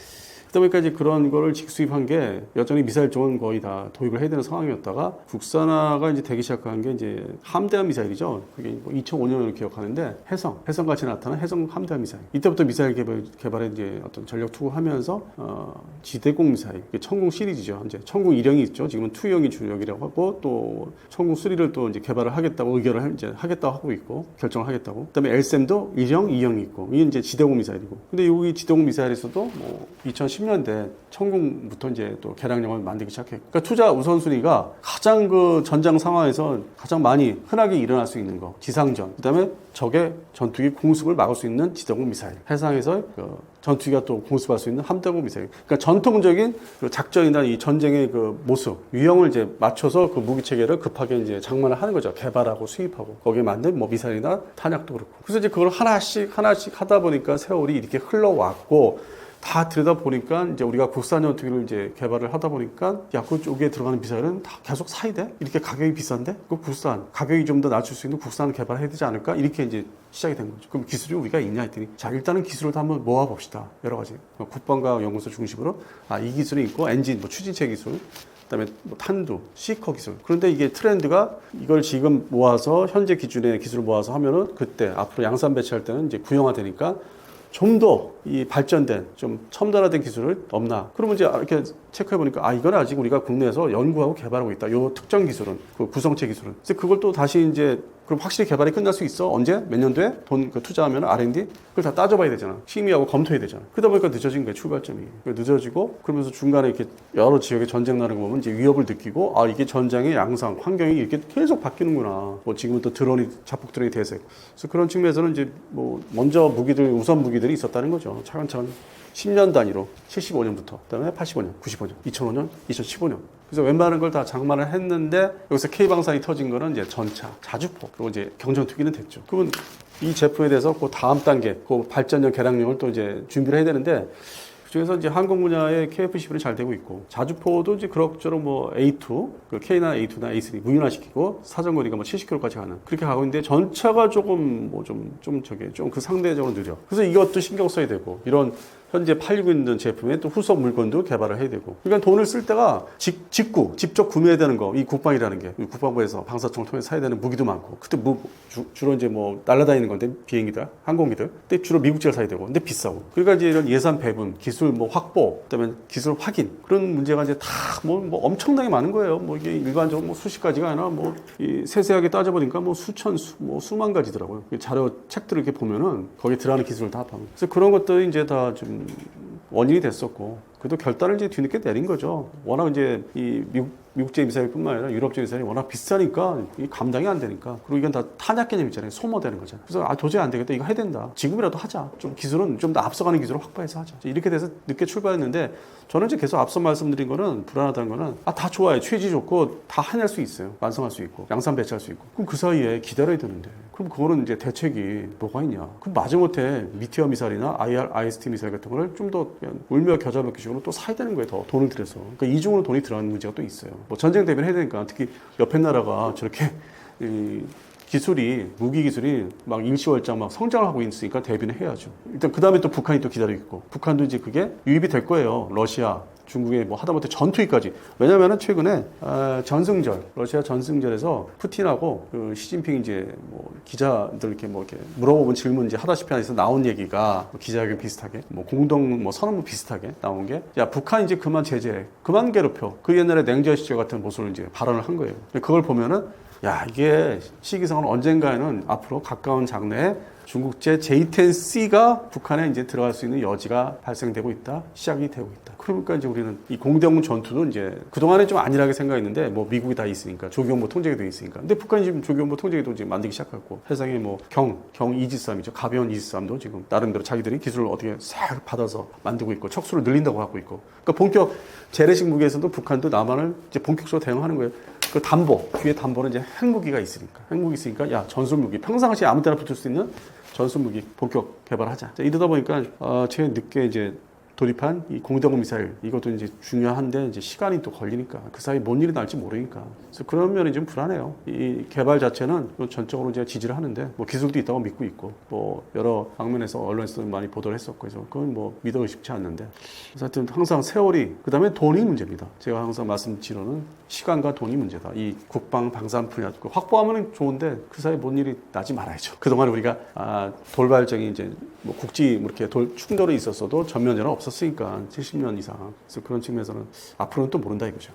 그러다 보니까 이제 그런 거를 직수입한 게 여전히 미사일 쪽은 거의 다 도입을 해야 되는 상황이었다가 국산화가 이제 되기 시작한 게 이제 함대함 미사일이죠. 그게 뭐 2005년을 기억하는데 해성같이 나타난 해성 함대함 미사일. 이때부터 미사일 개발에 이제 어떤 전력 투구하면서 지대공 미사일, 천궁 시리즈죠. 이제 천궁 1형이 있죠. 지금은 2형이 주력이라고 하고 또 천궁 3를 또 이제 개발을 하겠다고 의결을 이제 하겠다고 하고 있고 결정을 하겠다고. 그다음에 LSM도 1형, 2형이 있고 이게 이제 지대공 미사일이고. 근데 여기 지대공 미사일에서도 뭐 2010년대 천궁부터 이제 또 개량형을 만들기 시작했고. 그러니까 투자 우선순위가 가장 그 전장 상황에서 가장 많이 흔하게 일어날 수 있는 거, 지상전. 그다음에 적의 전투기 공습을 막을 수 있는 지대공 미사일. 해상에서 전투기가 또 공습할 수 있는 함대공 미사일. 그러니까 전통적인 그 작전이나 이 전쟁의 그 모습, 유형을 이제 맞춰서 그 무기 체계를 급하게 이제 장만을 하는 거죠. 개발하고 수입하고 거기에 맞는 뭐 미사일이나 탄약도 그렇고. 그래서 이제 그걸 하나씩 하다 보니까 세월이 이렇게 흘러왔고. 다 들여다 보니까 이제 우리가 국산 전투기를 이제 개발을 하다 보니까 야, 그쪽에 들어가는 미사일은 다 계속 사야 돼? 이렇게 가격이 비싼데? 그 국산 가격이 좀 더 낮출 수 있는 국산 개발해야 되지 않을까? 이렇게 이제 시작이 된 거죠. 그럼 기술이 우리가 있냐 했더니 자, 일단은 기술을 다 한번 모아 봅시다. 여러 가지 국방과 연구소 중심으로 이 기술이 있고 엔진, 뭐 추진체 기술. 그다음에 뭐 탄두, 시커 기술. 그런데 이게 트렌드가 이걸 지금 모아서 현재 기준의 기술을 모아서 하면은 그때 앞으로 양산 배치할 때는 이제 구형화되니까 좀 더 이 발전된 좀 첨단화된 기술을 없나? 그러면 이제 이렇게 체크해 보니까 이건 아직 우리가 국내에서 연구하고 개발하고 있다. 요 특정 기술은 그 구성체 기술은. 그래서 그걸 또 다시 이제 그럼 확실히 개발이 끝날 수 있어? 언제? 몇 년도에? 돈 투자하면 R&D? 그걸 다 따져봐야 되잖아. 심의하고 검토해야 되잖아. 그러다 보니까 늦어진 거야, 출발점이. 늦어지고, 그러면서 중간에 이렇게 여러 지역에 전쟁 나는 거 보면 이제 위협을 느끼고, 이게 전장의 양상, 환경이 이렇게 계속 바뀌는구나. 뭐 지금은 또 자폭 드론이 대세. 그래서 그런 측면에서는 이제 뭐 먼저 우선 무기들이 있었다는 거죠. 차근차근 10년 단위로 75년부터, 그다음에 85년, 95년, 2005년, 2015년. 그래서 웬만한 걸 다 장만을 했는데 여기서 K방산이 터진 거는 이제 전차, 자주포, 그리고 이제 경전투기는 됐죠. 그러면 이 제품에 대해서 그 다음 단계, 그 발전형 개량용을 또 이제 준비를 해야 되는데 그중에서 이제 항공 분야의 KF-11은 잘 되고 있고 자주포도 이제 그럭저럭 뭐 A2, 그 K나 A2나 A3 무인화시키고 사정거리가 뭐 70km까지 가는 그렇게 가고 있는데 전차가 조금 뭐 좀 그 상대적으로 느려. 그래서 이것도 신경 써야 되고 이런 현재 팔리고 있는 제품에 또 후속 물건도 개발을 해야 되고. 그러니까 돈을 쓸 때가 직접 구매해야 되는 거, 이 국방이라는 게 국방부에서 방사청을 통해서 사야 되는 무기도 많고. 그때 주로 이제 뭐 날아다니는 건데 비행기들, 항공기들. 근데 주로 미국제를 사야 되고. 근데 비싸고. 그러니까 이제 이런 예산 배분, 기술 뭐 확보, 그다음에 기술 확인 그런 문제가 이제 다 뭐 엄청나게 많은 거예요. 뭐 이게 일반적으로 뭐 수십 가지가 아니라 뭐 이 세세하게 따져보니까 뭐 수만 가지더라고요. 자료 책들을 이렇게 보면은 거기에 들어가는 기술을 다 합하면. 그래서 그런 것들이 이제 다 좀 원인이 됐었고, 그래도 결단을 이제 뒤늦게 내린 거죠. 워낙 이제 이 미국제 미사일뿐만 아니라 유럽제 미사일이 워낙 비싸니까 이 감당이 안 되니까. 그리고 이건 다 탄약 개념 있잖아요. 소모되는 거잖아요. 그래서 도저히 안 되겠다. 이거 해야 된다. 지금이라도 하자. 좀 기술은 좀 더 앞서가는 기술을 확보해서 하자. 이렇게 돼서 늦게 출발했는데 저는 이제 계속 앞서 말씀드린 거는 불안하다는 거는 다 좋아요. 취지 좋고 다 해낼 수 있어요. 완성할 수 있고 양산 배치할 수 있고. 그럼 그 사이에 기다려야 되는데. 그럼 그거는 이제 대책이 뭐가 있냐. 그럼 마지못해 미티어 미사일이나 IST 미사일 같은 거를 좀 더 울며 겨자 먹기 식으로 또 사야 되는 거예요. 더 돈을 들여서. 그러니까 이중으로 돈이 들어가는 문제가 또 있어요. 뭐 전쟁 대비를 해야 되니까 특히 옆에 나라가 저렇게 무기 기술이 막 일시월장 막 성장을 하고 있으니까 대비는 해야죠. 일단 그 다음에 또 북한이 또 기다리고 있고 북한도 이제 그게 유입이 될 거예요. 러시아, 중국의 뭐 하다못해 전투기까지. 왜냐면은 최근에 전승절, 러시아 전승절에서 푸틴하고 그 시진핑 이제 뭐 기자들 이렇게 뭐 이렇게 물어보면 질문 이제 하다시피 해서 나온 얘기가 기자회견 비슷하게 뭐 공동 뭐 선언문 비슷하게 나온 게, 야 북한 이제 그만 제재해, 그만 괴롭혀. 그 옛날에 냉전 시절 같은 모습을 이제 발언을 한 거예요. 그걸 보면은 야 이게 시기상은 언젠가에는 앞으로 가까운 장래에 중국제 J-10C가 북한에 이제 들어갈 수 있는 여지가 발생되고 있다, 시작이 되고 있다. 그러니까 이제 우리는 이 공대공 전투도 이제 그동안에 좀 안일하게 생각했는데 뭐 미국이 다 있으니까 조기용보 통제기도 있으니까. 근데 북한이 지금 조기용보 통제기도 지금 만들기 시작했고, 해상에 뭐 경 이지스함이죠. 가벼운 이지스함도 지금 나름대로 자기들이 기술을 어떻게 싹 받아서 만들고 있고 척수를 늘린다고 하고 있고. 그러니까 본격 재래식 무기에서도 북한도 남한을 이제 본격적으로 대응하는 거예요. 그 담보, 뒤에 담보는 이제 핵무기가 있으니까. 핵무기 있으니까 야 전술무기 평상시에 아무 때나 붙을 수 있는 전술무기 본격 개발하자. 이러다 보니까 최근 늦게 이제 돌입한 이 공대공 미사일, 이것도 이제 중요한데 이제 시간이 또 걸리니까 그 사이 뭔 일이 날지 모르니까. 그래서 그런 면이 좀 불안해요. 이 개발 자체는 전적으로 이제 지지를 하는데 뭐 기술도 있다고 믿고 있고 뭐 여러 방면에서 언론에서 많이 보도를 했었고, 그래서 그건 뭐 믿어 의심치 않는데. 그래서 하여튼 항상 세월이, 그다음에 돈이 문제입니다. 제가 항상 말씀드리로는 시간과 돈이 문제다. 이 국방 방산 분야 확보하면 좋은데 그 사이 뭔 일이 나지 말아야죠. 그동안 우리가 돌발적인 이제 뭐 국지 뭐 이렇게 충돌이 있었어도 전면 전화 없었으니까 70년 이상. 그래서 그런 측면에서는 앞으로는 또 모른다 이거죠.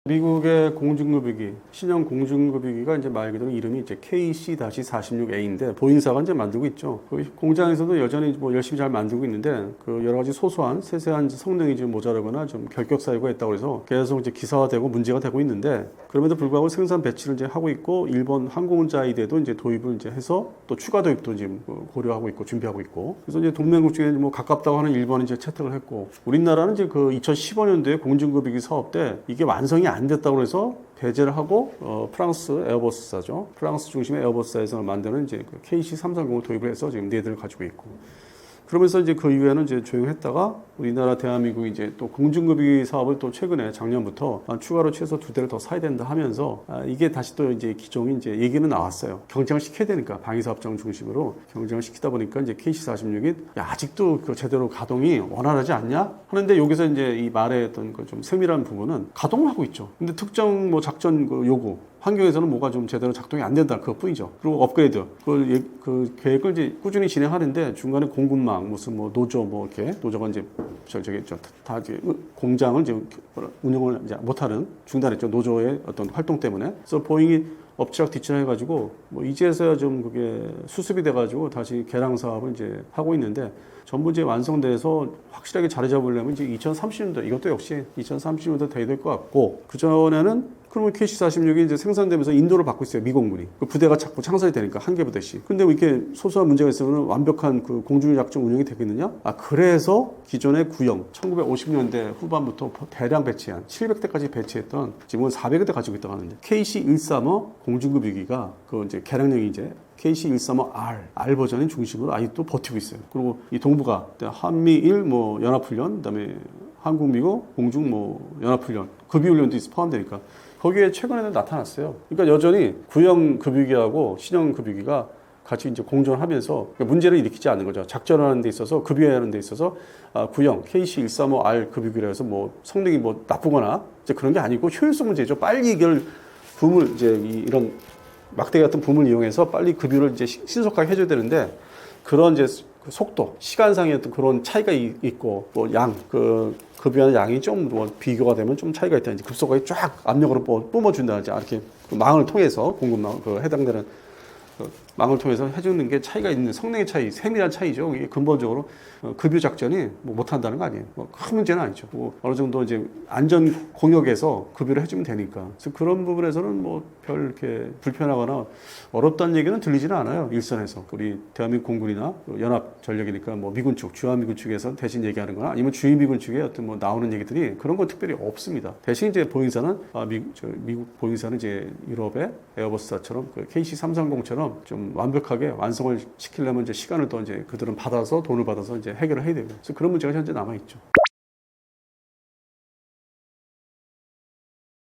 미국의 공중급유기, 신형 공중급유기가 이제 말 그대로 이름이 이제 KC-46A인데 보잉사가 이제 만들고 있죠. 그 공장에서도 여전히 뭐 열심히 잘 만들고 있는데 그 여러 가지 소소한 세세한 성능이 좀 모자라거나 좀 결격 사유가 있다고 해서 계속 이제 기사화되고 문제가 되고 있는데, 그럼에도 불구하고 생산 배치를 이제 하고 있고 일본 항공자위대도 이제 도입을 이제 해서 또 추가 도입도 지금 고려하고 있고 준비하고 있고. 그래서 이제 동맹국 중에 뭐 가깝다고 하는 일본이 이제 채택을 했고, 우리나라는 이제 그 2015년도에 공중급유기 사업 때 이게 완성이 안 됐다고 해서 배제를 하고 프랑스 에어버스사죠. 프랑스 중심의 에어버스사에서 만드는 이제 그 KC-330을 도입을 해서 지금 4대를 가지고 있고. 그러면서 이제 그 이후에는 이제 조용했다가 우리나라 대한민국이 이제 또 공중급유기 사업을 또 최근에 작년부터 추가로 최소 2대를 더 사야 된다 하면서 이게 다시 또 이제 기종이 이제 얘기는 나왔어요. 경쟁을 시켜야 되니까 방위사업장 중심으로 경쟁을 시키다 보니까 이제 KC-46이 아직도 그 제대로 가동이 원활하지 않냐 하는데, 여기서 이제 이 말의 어떤 그 좀 세밀한 부분은 가동을 하고 있죠. 근데 특정 뭐 작전 그 요구 환경에서는 뭐가 좀 제대로 작동이 안 된다, 그것뿐이죠. 그리고 업그레이드 그 계획을 이제 꾸준히 진행하는데 중간에 공급망 무슨 뭐 노조 뭐 이렇게 노조가 이제 다 이제 공장을 이제 운영을 이제 못하는 중단했죠. 노조의 어떤 활동 때문에. 그래서 보잉이 엎치락 뒤치락 해가지고 뭐 이제서야 좀 그게 수습이 돼가지고 다시 개량 사업을 이제 하고 있는데, 전부 이제 완성돼서 확실하게 자리 잡으려면 이제 2030년도, 이것도 역시 2030년도 돼야 될 것 같고, 그 전에는 그러면 KC-46이 이제 생산되면서 인도를 받고 있어요. 미공군이. 그 부대가 자꾸 창설이 되니까 한 개 부대씩. 근데 뭐 이렇게 소소한 문제가 있으면 완벽한 그 공중작전 운영이 되겠느냐? 그래서 기존의 구형 1950년대 후반부터 대량 배치한 700대까지 배치했던 지금은 400대 가지고 있다고 하는데 KC-135 공중급유기가 그 이제 개량형이 이제 KC-135R 버전인 중심으로 아직도 버티고 있어요. 그리고 이 동부가 한미일 뭐 연합훈련, 그다음에 한국 미국 공중 뭐 연합훈련 급유훈련도 포함되니까 거기에 최근에는 나타났어요. 그러니까 여전히 구형 급유기하고 신형 급유기가 같이 이제 공존하면서 문제를 일으키지 않는 거죠. 작전하는 데 있어서 급유하는 데 있어서 구형 KC-135R 급유기라 해서 뭐 성능이 뭐 나쁘거나 이제 그런 게 아니고 효율성 문제죠. 빨리 이걸 붐을 이제 이런 막대기 같은 붐을 이용해서 빨리 급유를 이제 신속하게 해줘야 되는데, 그런 이제 속도, 시간상의 어떤 그런 차이가 있고, 뭐 급유하는 양이 좀 뭐 비교가 되면 좀 차이가 있다. 이제 급속하게 쫙 압력으로 뿜어준다든지 이렇게 망을 통해서 공급망 해당되는 망을 통해서 해주는 게 차이가 있는 성능의 차이, 세밀한 차이죠. 이게 근본적으로 급유 작전이 뭐 못한다는 거 아니에요. 뭐 큰 문제는 아니죠. 뭐 어느 정도 이제 안전 공역에서 급유를 해주면 되니까. 그래서 그런 부분에서는 뭐 별 이렇게 불편하거나 어렵다는 얘기는 들리지는 않아요. 일선에서 우리 대한민국 공군이나 연합 전력이니까 뭐 미군 측, 주한미군 측에서 대신 얘기하는 거나 아니면 주의미군 측에 어떤 뭐 나오는 얘기들이 그런 건 특별히 없습니다. 대신 이제 보잉사는 미국 보잉사는 이제 유럽의 에어버스사처럼 그 KC-330처럼 좀 완벽하게 완성을 시키려면 이제 시간을 또 이제 그들은 받아서 돈을 받아서 이제 해결을 해야 되고, 그래서 그런 문제가 현재 남아 있죠.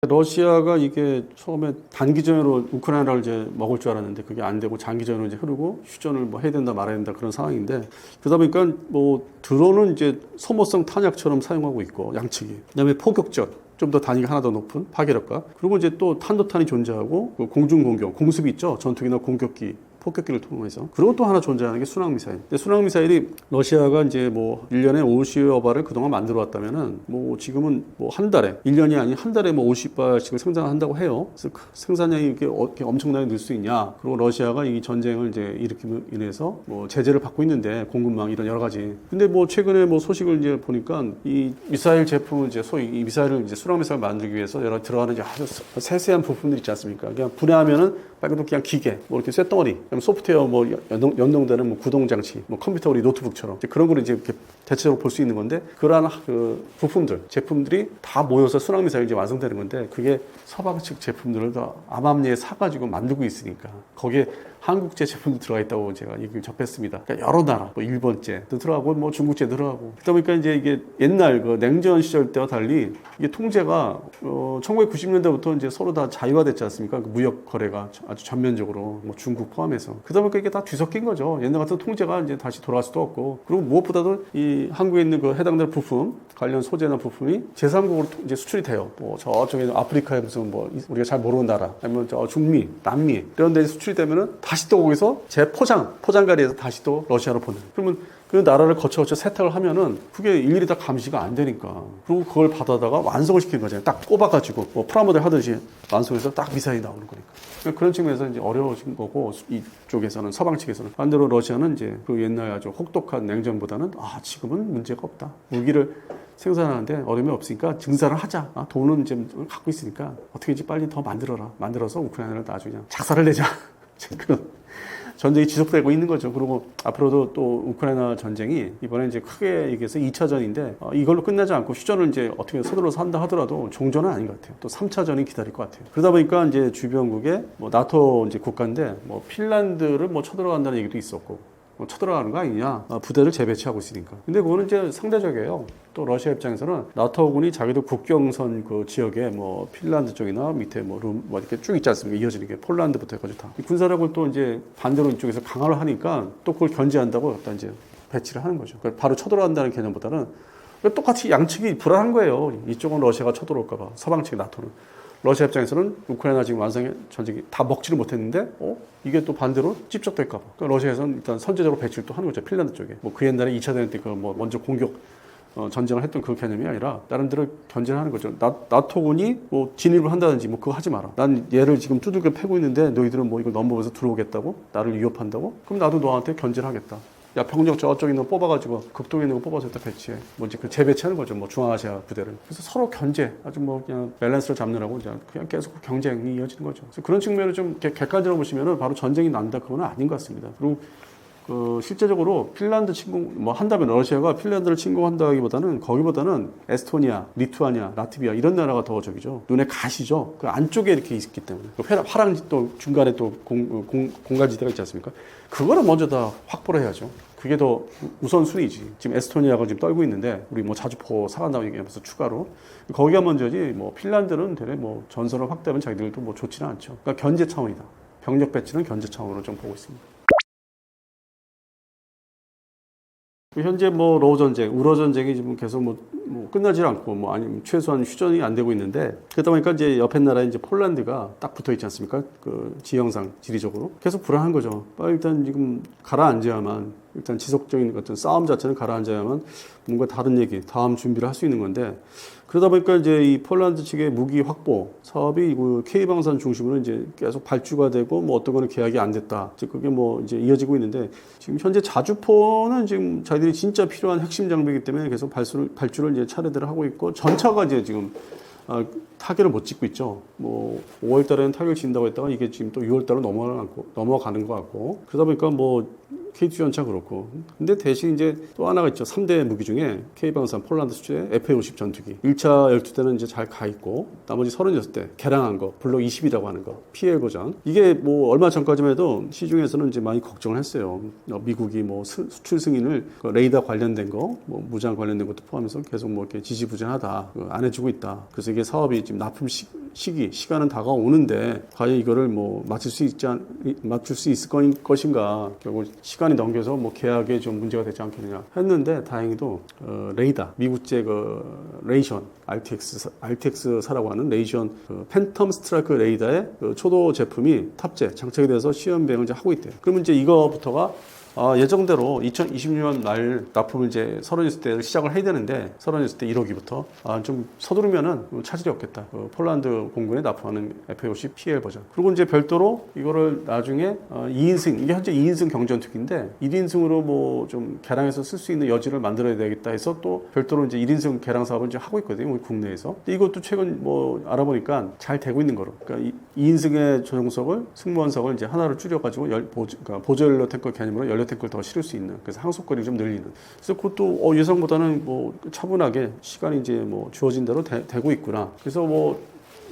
러시아가 이게 처음에 단기전으로 우크라이나를 이제 먹을 줄 알았는데 그게 안 되고 장기전으로 이제 흐르고 휴전을 뭐 해야 된다 말아야 된다 그런 상황인데, 그러다 보니까 뭐 드론은 이제 소모성 탄약처럼 사용하고 있고 양측이, 그다음에 포격전 좀 더 단위가 하나 더 높은 파괴력과, 그리고 이제 또 탄도탄이 존재하고 그 공중 공격 공습이 있죠. 전투기나 공격기 폭격기를 통해서. 그리고 또 하나 존재하는 게 순항미사일. 근데 순항미사일이 러시아가 이제 뭐 1년에 50여발을 그동안 만들어 왔다면은 뭐 지금은 뭐 한 달에, 1년이 아닌 한 달에 뭐 50발씩을 생산한다고 해요. 그래서 그 생산량이 이렇게 엄청나게 늘 수 있냐. 그리고 러시아가 이 전쟁을 이제 일으킴으로 인해서 뭐 제재를 받고 있는데 공급망 이런 여러 가지. 근데 뭐 최근에 뭐 소식을 이제 보니까 이 미사일 제품은 이제 소위 이 미사일을 이제 순항미사일 만들기 위해서 여러 들어가는 이제 아주 세세한 부품들이 있지 않습니까? 그냥 분해하면은 빨간도 그냥 기계, 뭐 이렇게 쇳덩어리, 소프트웨어 뭐 연동되는 뭐 구동 장치, 뭐 컴퓨터 우리 노트북처럼 이제 그런 거를 이제 이렇게 대체적으로 볼 수 있는 건데, 그러한 그 부품들, 제품들이 다 모여서 순항미사일이 이제 완성되는 건데, 그게 서방 측 제품들을 다 암암리에 사가지고 만들고 있으니까 거기에 한국제 제품도 들어가 있다고 제가 얘기를 접했습니다. 그러니까 여러 나라, 뭐 일본제도 들어가고, 뭐 중국제 들어가고. 그러다 보니까 이제 이게 옛날 그 냉전 시절 때와 달리 이게 통제가 1990년대부터 이제 서로 다 자유화됐지 않습니까? 그 무역 거래가 아주 전면적으로, 뭐 중국 포함해서. 그러다 보니까 이게 다 뒤섞인 거죠. 옛날 같은 통제가 이제 다시 돌아갈 수도 없고, 그리고 무엇보다도 이 한국에 있는 그 해당되는 부품, 관련 소재나 부품이 제3국으로 이제 수출이 돼요. 뭐 저쪽에 아프리카에 무슨 뭐 우리가 잘 모르는 나라, 아니면 저 중미, 남미 이런 데 수출이 되면은 다시 또 거기서 포장가리에서 다시 또 러시아로 보내요. 그러면 그 나라를 거쳐 세탁을 하면은 그게 일일이 다 감시가 안 되니까, 그리고 그걸 받아다가 완성을 시키는 거잖아요. 딱 꼽아가지고 뭐 프라모델 하듯이 완성해서 딱 미사일이 나오는 거니까. 그러니까 그런 측면에서 이제 어려워진 거고, 이쪽에서는, 서방 측에서는 반대로 러시아는 이제 그 옛날 아주 혹독한 냉전보다는 지금은 문제가 없다. 무기를 생산하는데 어려움이 없으니까 증산을 하자. 돈은 이제 갖고 있으니까 어떻게든지 빨리 더 만들어라. 만들어서 우크라이나를 아주 그냥 작살을 내자. 그런 전쟁이 지속되고 있는 거죠. 그리고 앞으로도 또 우크라이나 전쟁이 이번에 이제 크게 얘기해서 2차전인데 이걸로 끝나지 않고 휴전을 이제 어떻게 서둘러서 한다 하더라도 종전은 아닌 것 같아요. 또 3차전이 기다릴 것 같아요. 그러다 보니까 이제 주변국에 뭐 나토 이제 국가인데 뭐 핀란드를 뭐 쳐들어간다는 얘기도 있었고, 뭐 쳐들어가는 거 아니냐, 부대를 재배치하고 있으니까. 근데 그거는 이제 상대적이에요. 또 러시아 입장에서는 나토군이 자기도 국경선 그 지역에 뭐 핀란드 쪽이나 밑에 뭐 이렇게 쭉 있지 않습니까? 이어지는 게 폴란드부터 해가지고 다 군사력을 또 이제 반대로 이쪽에서 강화를 하니까 또 그걸 견제한다고 일단 이제 배치를 하는 거죠. 그러니까 바로 쳐들어간다는 개념보다는 똑같이 양측이 불안한 거예요. 이쪽은 러시아가 쳐들어올까봐, 서방 측 나토는. 러시아 입장에서는 우크라이나 지금 완성의 전쟁이 다 먹지를 못했는데 이게 또 반대로 찝적될까 봐. 그러니까 러시아에서는 일단 선제적으로 배치를 또 하는 거죠. 핀란드 쪽에. 뭐 그 옛날에 2차 대전 때 그 뭐 먼저 공격 전쟁을 했던 그 개념이 아니라 나름대로 견제를 하는 거죠. 나토군이 뭐 진입을 한다든지 뭐 그거 하지 마라. 난 얘를 지금 두들겨 패고 있는데 너희들은 뭐 이걸 넘어서 들어오겠다고? 나를 위협한다고? 그럼 나도 너한테 견제를 하겠다. 야, 병력 저쪽에 있는 거 뽑아가지고 극동에 있는 거 뽑아서 일단 배치해. 뭐 이제 그 재배치하는 거죠. 뭐 중앙아시아 부대를. 그래서 서로 견제, 아주 뭐 그냥 밸런스를 잡느라고 그냥 계속 경쟁이 이어지는 거죠. 그래서 그런 측면을 좀 객관적으로 보시면은 바로 전쟁이 난다 그건 아닌 것 같습니다. 그리고 실제적으로 핀란드 침공 뭐 한다면 러시아가 핀란드를 침공한다기보다는 거기보다는 에스토니아, 리투아니아, 라트비아 이런 나라가 더 저기죠. 눈에 가시죠. 그 안쪽에 이렇게 있기 때문에 화랑지 또 중간에 또 공간지대가 있지 않습니까? 그거를 먼저 다 확보를 해야죠. 그게 더 우선순위지. 지금 에스토니아가 지금 떨고 있는데 우리 뭐 자주포 사간다고 얘기하면서 추가로 거기가 먼저지. 뭐 핀란드는 되레 뭐 전선을 확대하면 자기들도 뭐 좋지는 않죠. 그러니까 견제 차원이다. 병력 배치는 견제 차원으로 좀 보고 있습니다. 현재 뭐 러우 전쟁, 우러 전쟁이 지금 계속 뭐 끝나지 않고 뭐 아니면 최소한 휴전이 안 되고 있는데, 그러다 보니까 이제 옆에 나라에 이제 폴란드가 딱 붙어 있지 않습니까? 그 지형상 지리적으로 계속 불안한 거죠. 일단 지금 가라앉아야만, 일단 지속적인 어떤 싸움 자체는 가라앉아야만 뭔가 다른 얘기, 다음 준비를 할 수 있는 건데, 그러다 보니까 이제 이 폴란드 측의 무기 확보 사업이 그 K방산 중심으로 이제 계속 발주가 되고 뭐 어떤 거는 계약이 안 됐다. 즉 그게 뭐 이제 이어지고 있는데, 지금 현재 자주포는 지금 자기들이 진짜 필요한 핵심 장비이기 때문에 계속 발주를 이제 차례대로 하고 있고, 전차가 이제 지금 타결을 못 짓고 있죠. 뭐 5월 달에는 타결 짓는다고 했다가 이게 지금 또 6월 달로 넘어가는 것 같고, 그러다 보니까 뭐 K2 전차 그렇고. 근데 대신 이제 또 하나가 있죠. 3대 무기 중에 K방산 폴란드 수출의 FA50 전투기. 1차 12대는 이제 잘 가 있고, 나머지 36대 개량한 거, 블록 20이라고 하는 거, PL 버전. 이게 뭐 얼마 전까지만 해도 시중에서는 이제 많이 걱정을 했어요. 미국이 뭐 수출 승인을 그 레이더 관련된 거, 뭐 무장 관련된 것도 포함해서 계속 뭐 이렇게 지지부진하다, 안 해주고 있다. 그래서 이게 사업이 지금 납품 시간은 다가오는데 과연 이거를 뭐 맞출 수 있을 것인가. 결국 시간이 넘겨서 뭐 계약에 좀 문제가 되지 않겠느냐 했는데 다행히도 미국제 레이션 RTX사라고 하는 레이션 팬텀 스트라이크 레이더의 초도 제품이 장착이 돼서 시험 비행을 이제 하고 있대요. 그러면 이제 이거부터가 예정대로 2026년 말 납품을 이제 36대 시작을 해야 되는데 36대 1호기부터 좀 서두르면은 차질이 없겠다. 폴란드 공군에 납품하는 F-50 PL 버전. 그리고 이제 별도로 이거를 나중에 2인승 이게 현재 2인승 경전투기인데 1인승으로 뭐 좀 개량해서 쓸 수 있는 여지를 만들어야 되겠다 해서 또 별도로 이제 1인승 개량 사업을 이제 하고 있거든요. 우리 국내에서. 근데 이것도 최근 뭐 알아보니까 잘 되고 있는 거로. 그러니까 2인승의 조종석을 승무원석을 이제 하나로 줄여가지고 그러니까 보조연료 탱크 개념으로 연료 탱크를 더 실을 수 있는 그래서 항속거리 좀 늘리는 그래서 그것도 예상보다는 뭐 차분하게 시간이 이제 뭐 주어진 대로 되고 있구나. 그래서 뭐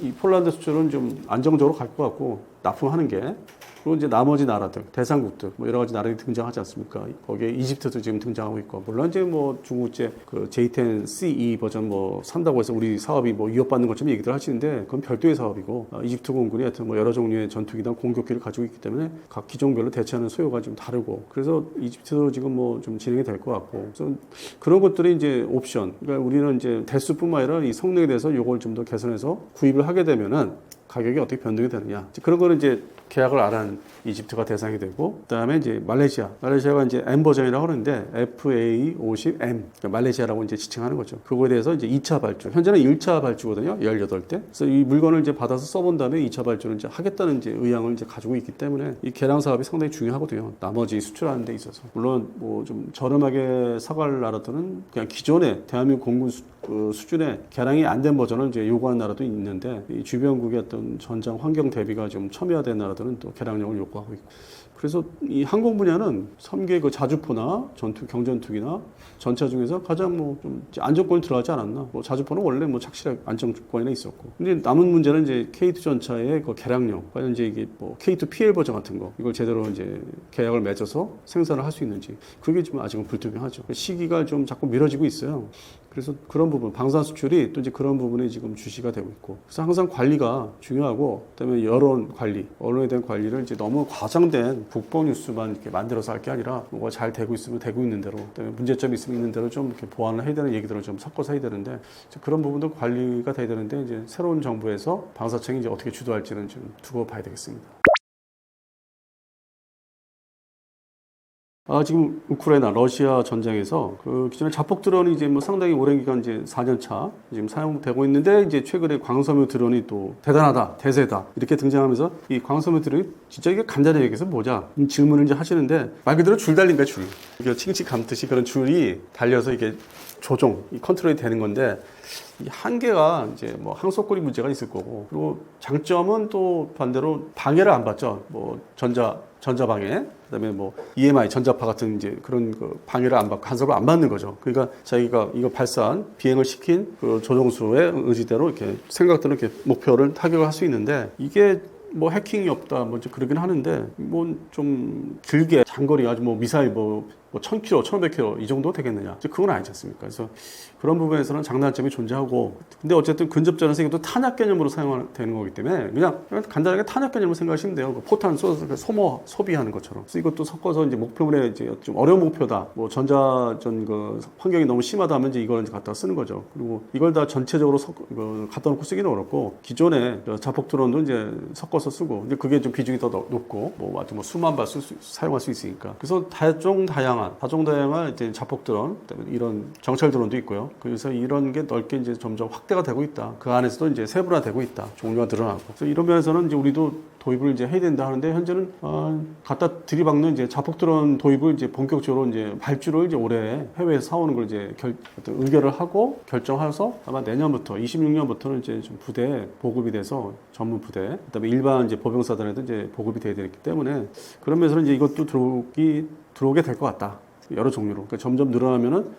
이 폴란드 수출은 좀 안정적으로 갈 것 같고 납품하는 게 그리고 이제 나머지 나라들, 대상국들, 뭐 여러 가지 나라들이 등장하지 않습니까? 거기에 이집트도 지금 등장하고 있고, 물론 이제 뭐 중국제 J10CE 버전 뭐 산다고 해서 우리 사업이 뭐 위협받는 것처럼 얘기들 하시는데, 그건 별도의 사업이고, 이집트 공군이 하여튼 뭐 여러 종류의 전투기나 공격기를 가지고 있기 때문에 각 기종별로 대체하는 소요가 좀 다르고, 그래서 이집트도 지금 뭐 좀 진행이 될 것 같고, 그래서 그런 것들이 이제 옵션. 그러니까 우리는 이제 대수뿐만 아니라 이 성능에 대해서 이걸 좀 더 개선해서 구입을 하게 되면은 가격이 어떻게 변동이 되느냐. 그런 거는 이제 계약을 안 한 이집트가 대상이 되고, 그 다음에 이제 말레이시아가 이제 M 버전이라고 하는데, FA50M. 그러니까 말레이시아라고 이제 지칭하는 거죠. 그거에 대해서 이제 2차 발주. 현재는 1차 발주거든요. 18대. 그래서 이 물건을 이제 받아서 써본 다음에 2차 발주를 이제 하겠다는 이제 의향을 이제 가지고 있기 때문에 이 개량 사업이 상당히 중요하거든요. 나머지 수출하는 데 있어서. 물론 뭐 좀 저렴하게 사갈 나라들은 그냥 기존에 대한민국 공군 수준의 개량이 안 된 버전을 이제 요구하는 나라도 있는데, 이 주변국의 어떤 전장 환경 대비가 좀 첨예화된 나라들은 또 개량력을 요구하고 있고. 그래서 이 항공 분야는 3개 그 자주포나 경전투기나 전차 중에서 가장 뭐 좀 안정권이 들어가지 않았나. 뭐 자주포는 원래 뭐 착실하게 안정권이나 있었고. 근데 남은 문제는 이제 K2 전차의 그 개량력. 과연 이제 이게 뭐 K2 PL 버전 같은 거. 이걸 제대로 이제 계약을 맺어서 생산을 할 수 있는지. 그게 지금 아직은 불투명하죠. 시기가 좀 자꾸 미뤄지고 있어요. 그래서 그런 부분, 방산 수출이 또 이제 그런 부분에 지금 주시가 되고 있고. 그래서 항상 관리가 중요하고, 그다음에 여론 관리, 언론에 대한 관리를 이제 너무 과장된 국보 뉴스만 이렇게 만들어서 할 게 아니라 뭐가 잘 되고 있으면 되고 있는 대로, 그다음에 문제점이 있으면 있는 대로 좀 이렇게 보완을 해야 되는 얘기들을 좀 섞어서 해야 되는데, 그런 부분도 관리가 돼야 되는데, 이제 새로운 정부에서 방사청이 이제 어떻게 주도할지는 좀 두고 봐야 되겠습니다. 지금 우크라이나, 러시아 전쟁에서 그 기존에 자폭 드론이 이제 뭐 상당히 오랜 기간 이제 4년 차 지금 사용되고 있는데, 이제 최근에 광섬유 드론이 또 대단하다, 대세다 이렇게 등장하면서 이 광섬유 드론이 진짜 이게 간단히 얘기해서 뭐냐 질문을 이제 하시는데, 말 그대로 줄 달린 거야, 줄. 이게 칭칭 감듯이 그런 줄이 달려서 이게 컨트롤이 되는 건데, 이 한계가 이제 뭐 항속거리 문제가 있을 거고, 그리고 장점은 또 반대로 방해를 안 받죠. 뭐 전자방해, 그다음에 뭐 EMI 전자파 같은 이제 그런 그 방해를 안 받고 간섭을 안 받는 거죠. 그러니까 자기가 이거 발사한 비행을 시킨 그 조종수의 의지대로 이렇게 생각대로 이렇게 목표를 타격을 할 수 있는데, 이게 뭐 해킹이 없다, 뭐 그러긴 하는데, 뭐 좀 길게 장거리 아주 뭐 미사일 뭐 1000km, 1500km 이 정도 되겠느냐? 그건 아니지 않습니까? 그래서 그런 부분에서는 장단점이 존재하고, 근데 어쨌든 근접전에서 이것도 탄약 개념으로 사용되는 거기 때문에 그냥 간단하게 탄약 개념으로 생각하시면 돼요. 포탄 쏘아서 소비하는 것처럼. 그래서 이것도 섞어서 이제 목표물에 이제 좀 어려운 목표다, 뭐 전자전 그 환경이 너무 심하다 하면 이제 이걸 이제 갖다 쓰는 거죠. 그리고 이걸 다 전체적으로 갖다 놓고 쓰기는 어렵고, 기존에 자폭 드론도 이제 섞어서 쓰고, 근데 그게 좀 비중이 더 높고, 뭐 아주 뭐 수만 발 사용할 수 있으니까. 그래서 다종다양한 이제 자폭 드론, 이런 정찰 드론도 있고요. 그래서 이런 게 넓게 이제 점점 확대가 되고 있다. 그 안에서도 이제 세분화되고 있다. 종류가 늘어나고. 그래서 이런 면에서는 이제 우리도 도입을 이제 해야 된다 하는데, 현재는 갖다 들이박는 이제 자폭 드론 도입을 이제 본격적으로 이제 발주를 이제 올해 해외에서 사오는 걸 이제 어떤 의결을 하고 결정해서 아마 내년부터 26년부터는 이제 좀 부대 보급이 돼서 전문 부대, 그다음에 일반 이제 보병사단에도 이제 보급이 돼야 되기 때문에, 그런 면에서는 이제 이것도 들어오게 될 것 같다. 여러 종류로. 그러니까 점점 늘어나면은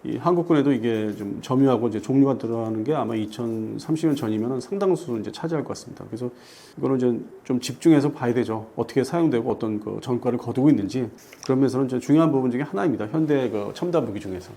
이 한국군에도 이게 좀 점유하고 이제 종류가 들어가는 게 아마 2030년 전이면은 상당수 이제 차지할 것 같습니다. 그래서 이거는 이제 좀 집중해서 봐야 되죠. 어떻게 사용되고 어떤 그 전과를 거두고 있는지. 그런 면에서는 중요한 부분 중에 하나입니다. 현대 그 첨단 무기 중에서.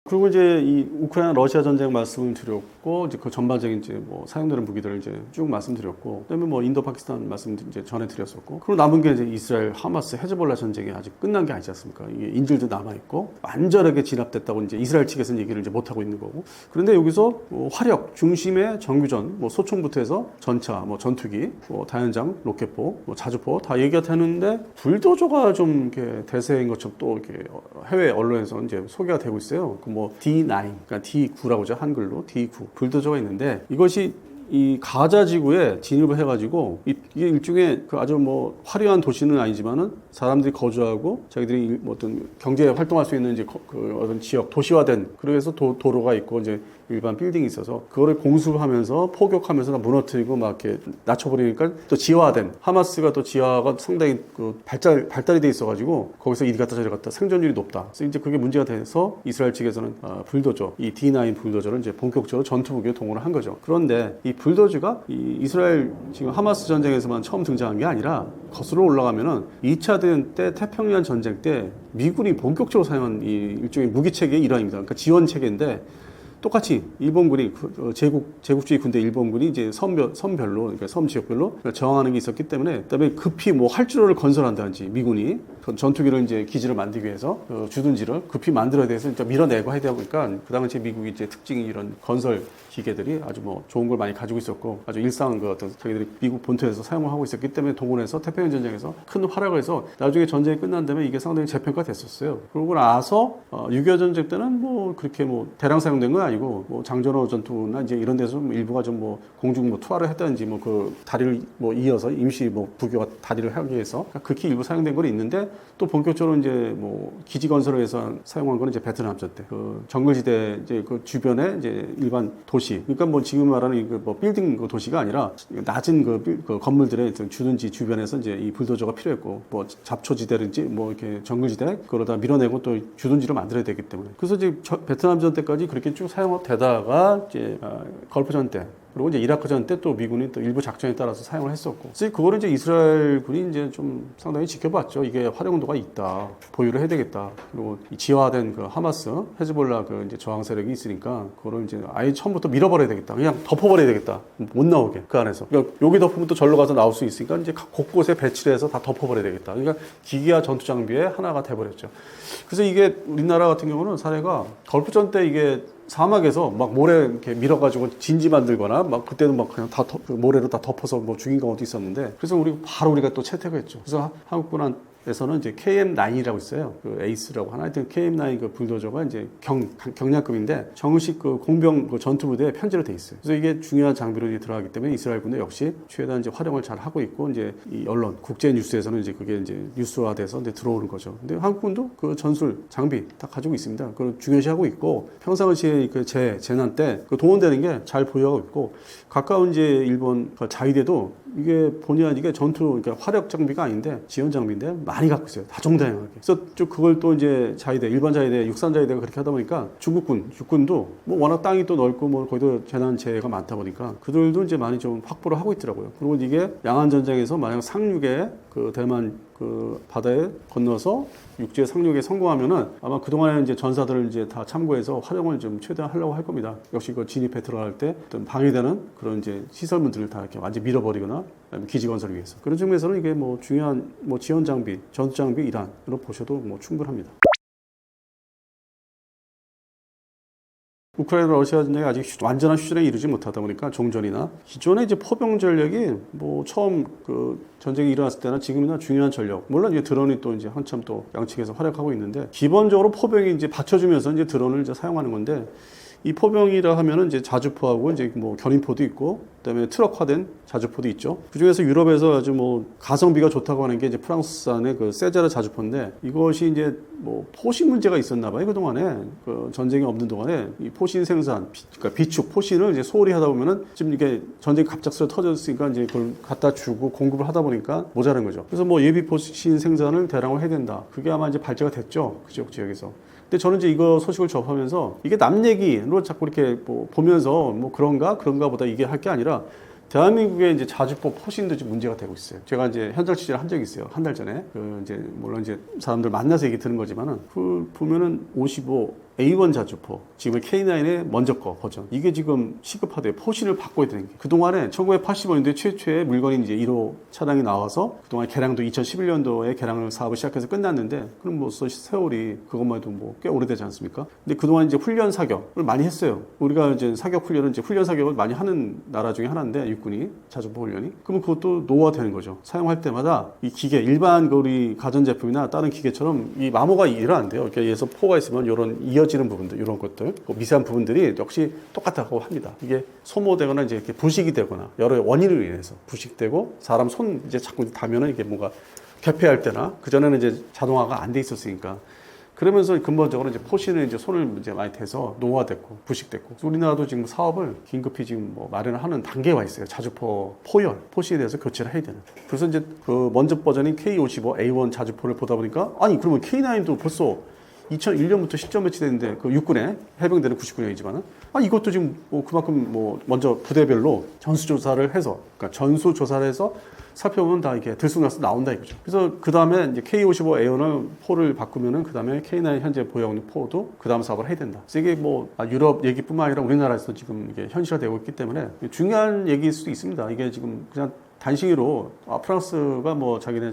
그리고 이제 이 우크라이나 러시아 전쟁 말씀을 드렸고, 이제 그 전반적인 이제 뭐 사용되는 무기들을 이제 쭉 말씀드렸고, 그다음에 뭐 인도 파키스탄 말씀 이제 전해드렸었고, 그리고 남은 게 이제 이스라엘 하마스 헤즈볼라 전쟁이 아직 끝난 게 아니지 않습니까? 이게 인질도 남아 있고 완전하게 진압됐다고 이제 이스라엘 측에서는 얘기를 이제 못 하고 있는 거고. 그런데 여기서 화력 중심의 정규전, 뭐 소총부터 해서 전차, 뭐 전투기, 뭐 다연장, 로켓포, 뭐 자주포 다 얘기가 되는데 불도저가 좀 이렇게 대세인 것처럼 또 이렇게 해외 언론에서 이제 소개가 되고 있어요. 뭐 D9, 그러니까 D9라고 하죠. 한글로 D9 불도저가 있는데 이것이 이 가자 지구에 진입을 해가지고 이게 일종의 그 아주 뭐 화려한 도시는 아니지만은 사람들이 거주하고 자기들이 뭐 어떤 경제 활동할 수 있는 이제 그 어떤 지역 도시화된 그래서 도로가 있고 이제 일반 빌딩이 있어서 그거를 공습하면서 포격하면서 무너뜨리고 막 이렇게 낮춰버리니까 또 지하화된 하마스가 또 지하가 상당히 그 발달이 돼 있어가지고 거기서 이리 갔다 저리 갔다 생존율이 높다. 그래서 이제 그게 문제가 돼서 이스라엘 측에서는 불도저 이 D9 불도저를 이제 본격적으로 전투 무기로 동원을 한 거죠. 그런데 이 불도저가 이 이스라엘 지금 하마스 전쟁에서만 처음 등장한 게 아니라 거슬러 올라가면은 2차 대전 때 태평양 전쟁 때 미군이 본격적으로 사용한 이 일종의 무기 체계의 일환입니다. 그러니까 지원 체계인데. 똑같이 일본군이 제국주의 군대 일본군이 이제 섬별로 그러니까 섬 지역별로 저항하는 게 있었기 때문에 그다음에 급히 뭐 활주로를 건설한다든지 미군이 전투기를 이제 기지를 만들기 위해서 주둔지를 급히 만들어야 돼서 이제 밀어내고 해야 되다 보니까 그 당시에 미국이 이제 특징이 이런 건설 기계들이 아주 뭐 좋은 걸 많이 가지고 있었고 아주 일상한 그 어떤 자기들이 미국 본토에서 사용을 하고 있었기 때문에 동원해서 태평양 전쟁에서 큰 활약을 해서 나중에 전쟁이 끝난 다음에 이게 상당히 재평가됐었어요. 그러고 나서 6.25 전쟁 때는 뭐 그렇게 뭐 대량 사용된 건 아니고 뭐 장전호 전투나 이제 이런 데서 일부가 좀 뭐 공중 뭐 투하를 했다든지 뭐 그 다리를 뭐 이어서 임시 뭐 부교가 다리를 하기 위해서 극히 일부 사용된 건 있는데 또 본격적으로 이제 뭐 기지 건설을 해서 사용한 거는 이제 베트남전 때 그 정글지대 이제 그 주변에 이제 일반 도시 그러니까 뭐 지금 말하는 그 뭐 빌딩 그 도시가 아니라 낮은 그 건물들의 주둔지 주변에서 이제 이 불도저가 필요했고 뭐 잡초지대든지 뭐 이렇게 정글지대 그러다 밀어내고 또 주둔지를 만들어야 되기 때문에 그래서 이제 베트남전 때까지 그렇게 쭉 사용되다가 이제 걸프전 때 그리고 이제 이라크전 때 또 미군이 또 일부 작전에 따라서 사용을 했었고, 그래서 그거를 이제 이스라엘 군이 이제 좀 상당히 지켜봤죠. 이게 활용도가 있다, 보유를 해야 되겠다. 그리고 이 지화된 그 하마스, 헤즈볼라 그 이제 저항 세력이 있으니까 그거를 이제 아예 처음부터 밀어버려야 되겠다. 그냥 덮어버려야 되겠다. 못 나오게 그 안에서. 그러니까 여기 덮으면 또 절로 가서 나올 수 있으니까 이제 곳곳에 배치를 해서 다 덮어버려야 되겠다. 그러니까 기기와 전투 장비의 하나가 돼버렸죠. 그래서 이게 우리나라 같은 경우는 사례가 걸프전 때 이게 사막에서 막 모래 이렇게 밀어가지고 진지 만들거나 막 그때는 막 그냥 다 모래로 다 덮어서 뭐 죽인 경우도 있었는데 그래서 우리가 또 채택을 했죠. 그래서 한국군에서는 이제 KM9이라고 있어요. 그 에이스라고 하나. 하여튼 KM9 그 불도저가 이제 경량급인데 정식 그 공병 그 전투부대에 편제로 돼 있어요. 그래서 이게 중요한 장비로 이제 들어가기 때문에 이스라엘 군도 역시 최대한 이제 활용을 잘 하고 있고 이제 이 언론 국제 뉴스에서는 이제 그게 이제 뉴스화돼서 이제 들어오는 거죠. 근데 한국군도 그 전술 장비 다 가지고 있습니다. 그걸 중요시하고 있고 평상시에 그 재난 때 그 동원되는 게 잘 보유하고 있고 가까운 이제 일본 그 자위대도 이게 본의 아니게 전투 그러니까 화력 장비가 아닌데 지원 장비인데 많이 갖고 있어요. 다종다양하게. 그래서 좀 그걸 또 이제 자위대 일반 자위대 육산 자위대가 그렇게 하다 보니까 중국군 육군도 뭐 워낙 땅이 또 넓고 뭐 거기도 재난 재해가 많다 보니까 그들도 이제 많이 좀 확보를 하고 있더라고요. 그리고 이게 양안 전쟁에서 만약 상륙에 그 대만 그 바다에 건너서 육지에 상륙에 성공하면은 아마 그동안에 이제 전사들을 이제 다 참고해서 활용을 좀 최대한 하려고 할 겁니다. 역시 그 진입해 들어갈 때 어떤 방해되는 그런 이제 시설물들을 다 이렇게 완전히 밀어버리거나 기지 건설을 위해서 그런 측면에서는 이게 뭐 중요한 뭐 지원 장비, 전투 장비 일환으로 보셔도 뭐 충분합니다. 우크라이나 러시아 전쟁이 아직 완전한 휴전에 이르지 못하다 보니까 종전이나 기존의 이제 포병 전력이 뭐 처음 그 전쟁이 일어났을 때나 지금이나 중요한 전력 물론 이제 드론이 또 이제 한참 또 양측에서 활약하고 있는데 기본적으로 포병이 이제 받쳐주면서 이제 드론을 이제 사용하는 건데 이 포병이라 하면은 이제 자주포하고 이제 뭐 견인포도 있고 그다음에 트럭화된 자주포도 있죠. 그중에서 유럽에서 아주 뭐 가성비가 좋다고 하는 게 이제 프랑스산의 그 세자르 자주포인데 이것이 이제 뭐 포신 문제가 있었나 봐요. 그동안에 그 전쟁이 없는 동안에 이 포신 생산 그러니까 비축 포신을 이제 소홀히 하다 보면은 지금 이게 전쟁이 갑작스레 터졌으니까 이제 그걸 갖다 주고 공급을 하다 보니까 모자란 거죠. 그래서 뭐 예비 포신 생산을 대량으로 해야 된다. 그게 아마 이제 발제가 됐죠. 그쪽 지역에서. 근데 저는 이제 이거 소식을 접하면서 이게 남 얘기로 자꾸 이렇게 뭐 보면서 뭐 그런가 보다 이게 할 게 아니라 대한민국의 이제 자주포 포신도 지금 문제가 되고 있어요. 제가 이제 현장 취재를 한 적이 있어요. 한 달 전에. 그 이제 물론 이제 사람들 만나서 얘기 드는 거지만은 그 보면은 55 A1 자주포, 지금 K9의 먼저 거 버전. 이게 지금 시급하대요. 포신을 바꿔야 되는 게. 그동안에 1980년대 최초의 물건이 이제 1호 차량이 나와서 그동안 개량도 2011년도에 개량을 사업을 시작해서 끝났는데 그럼 뭐 세월이 그것만 해도 뭐 꽤 오래되지 않습니까? 근데 그동안 이제 훈련 사격을 많이 했어요. 우리가 이제 사격 훈련은 이제 훈련 사격을 많이 하는 나라 중에 하나인데 육군이 자주포 훈련이. 그러면 그것도 노후화되는 거죠. 사용할 때마다 이 기계 일반 우리 가전제품이나 다른 기계처럼 이 마모가 일어난대요. 그러니까 예에서 포가 있으면 이런 이어지는 부분들, 이런 것들, 미세한 부분들이 역시 똑같다고 합니다. 이게 소모되거나 이제 이렇게 부식이 되거나 여러 원인으로 인해서 부식되고 사람 손 이제 자꾸 닿으면은 이게 뭔가 개폐할 때나 그전에는 이제 자동화가 안 돼 있었으니까 그러면서 근본적으로 이제 포신을 이제 손을 이제 많이 대서 노화됐고 부식됐고 우리나라도 지금 사업을 긴급히 지금 뭐 마련을 하는 단계에 와 있어요. 자주포 포열 포신에 대해서 교체를 해야 되는. 그래서 이제 그 먼저 버전인 K55A1 자주포를 보다 보니까 아니 그러면 K9도 벌써 2001년부터 실전 배치됐는데 그 육군에 해병대는 99년이지만은 이것도 지금 뭐 그만큼 뭐 먼저 부대별로 전수조사를 해서 그러니까 전수조사를 해서 살펴보면 다 이렇게 들쑥날쑥 나온다 이거죠. 그래서 그 다음에 이제 K55A1을 포를 바꾸면은 그 다음에 K9 현재 보유하고 있는 포도 그 다음 사업을 해야 된다. 그래서 이게 뭐 유럽 얘기뿐만 아니라 우리나라에서 지금 이게 현실화되고 있기 때문에 중요한 얘기일 수도 있습니다. 이게 지금 그냥 단식으로 프랑스가 뭐 자기네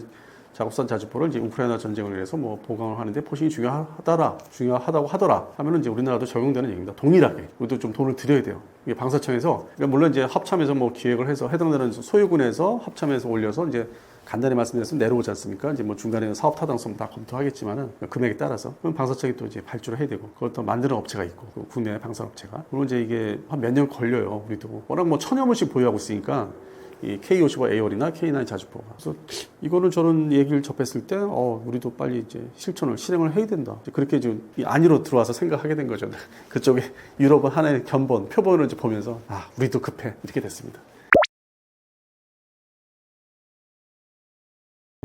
작업산 자주포를 이제 우크라이나 전쟁을 위해서 뭐 보강을 하는데 포신이 중요하다고 하더라 하면은 이제 우리나라도 적용되는 얘기입니다. 동일하게. 우리도 좀 돈을 들여야 돼요. 이게 방사청에서, 그러니까 물론 이제 합참에서 뭐 기획을 해서 해당되는 소유군에서 합참에서 올려서 이제 간단히 말씀드려서 내려오지 않습니까? 이제 뭐 중간에 사업 타당성 다 검토하겠지만은 금액에 따라서 그럼 방사청이 또 이제 발주를 해야 되고 그걸 또 만드는 업체가 있고 국내 방산업체가 그리고 이제 이게 한 몇 년 걸려요. 우리도 워낙 뭐 1000여 물씩 보유하고 있으니까. 이 K55A1이나 K9 자주포가. 그래서 이거는 저는 얘기를 접했을 때, 우리도 빨리 이제 실행을 해야 된다. 그렇게 좀 안으로 들어와서 생각하게 된 거죠. 그쪽에 유럽은 하나의 표본을 이제 보면서, 우리도 급해. 이렇게 됐습니다.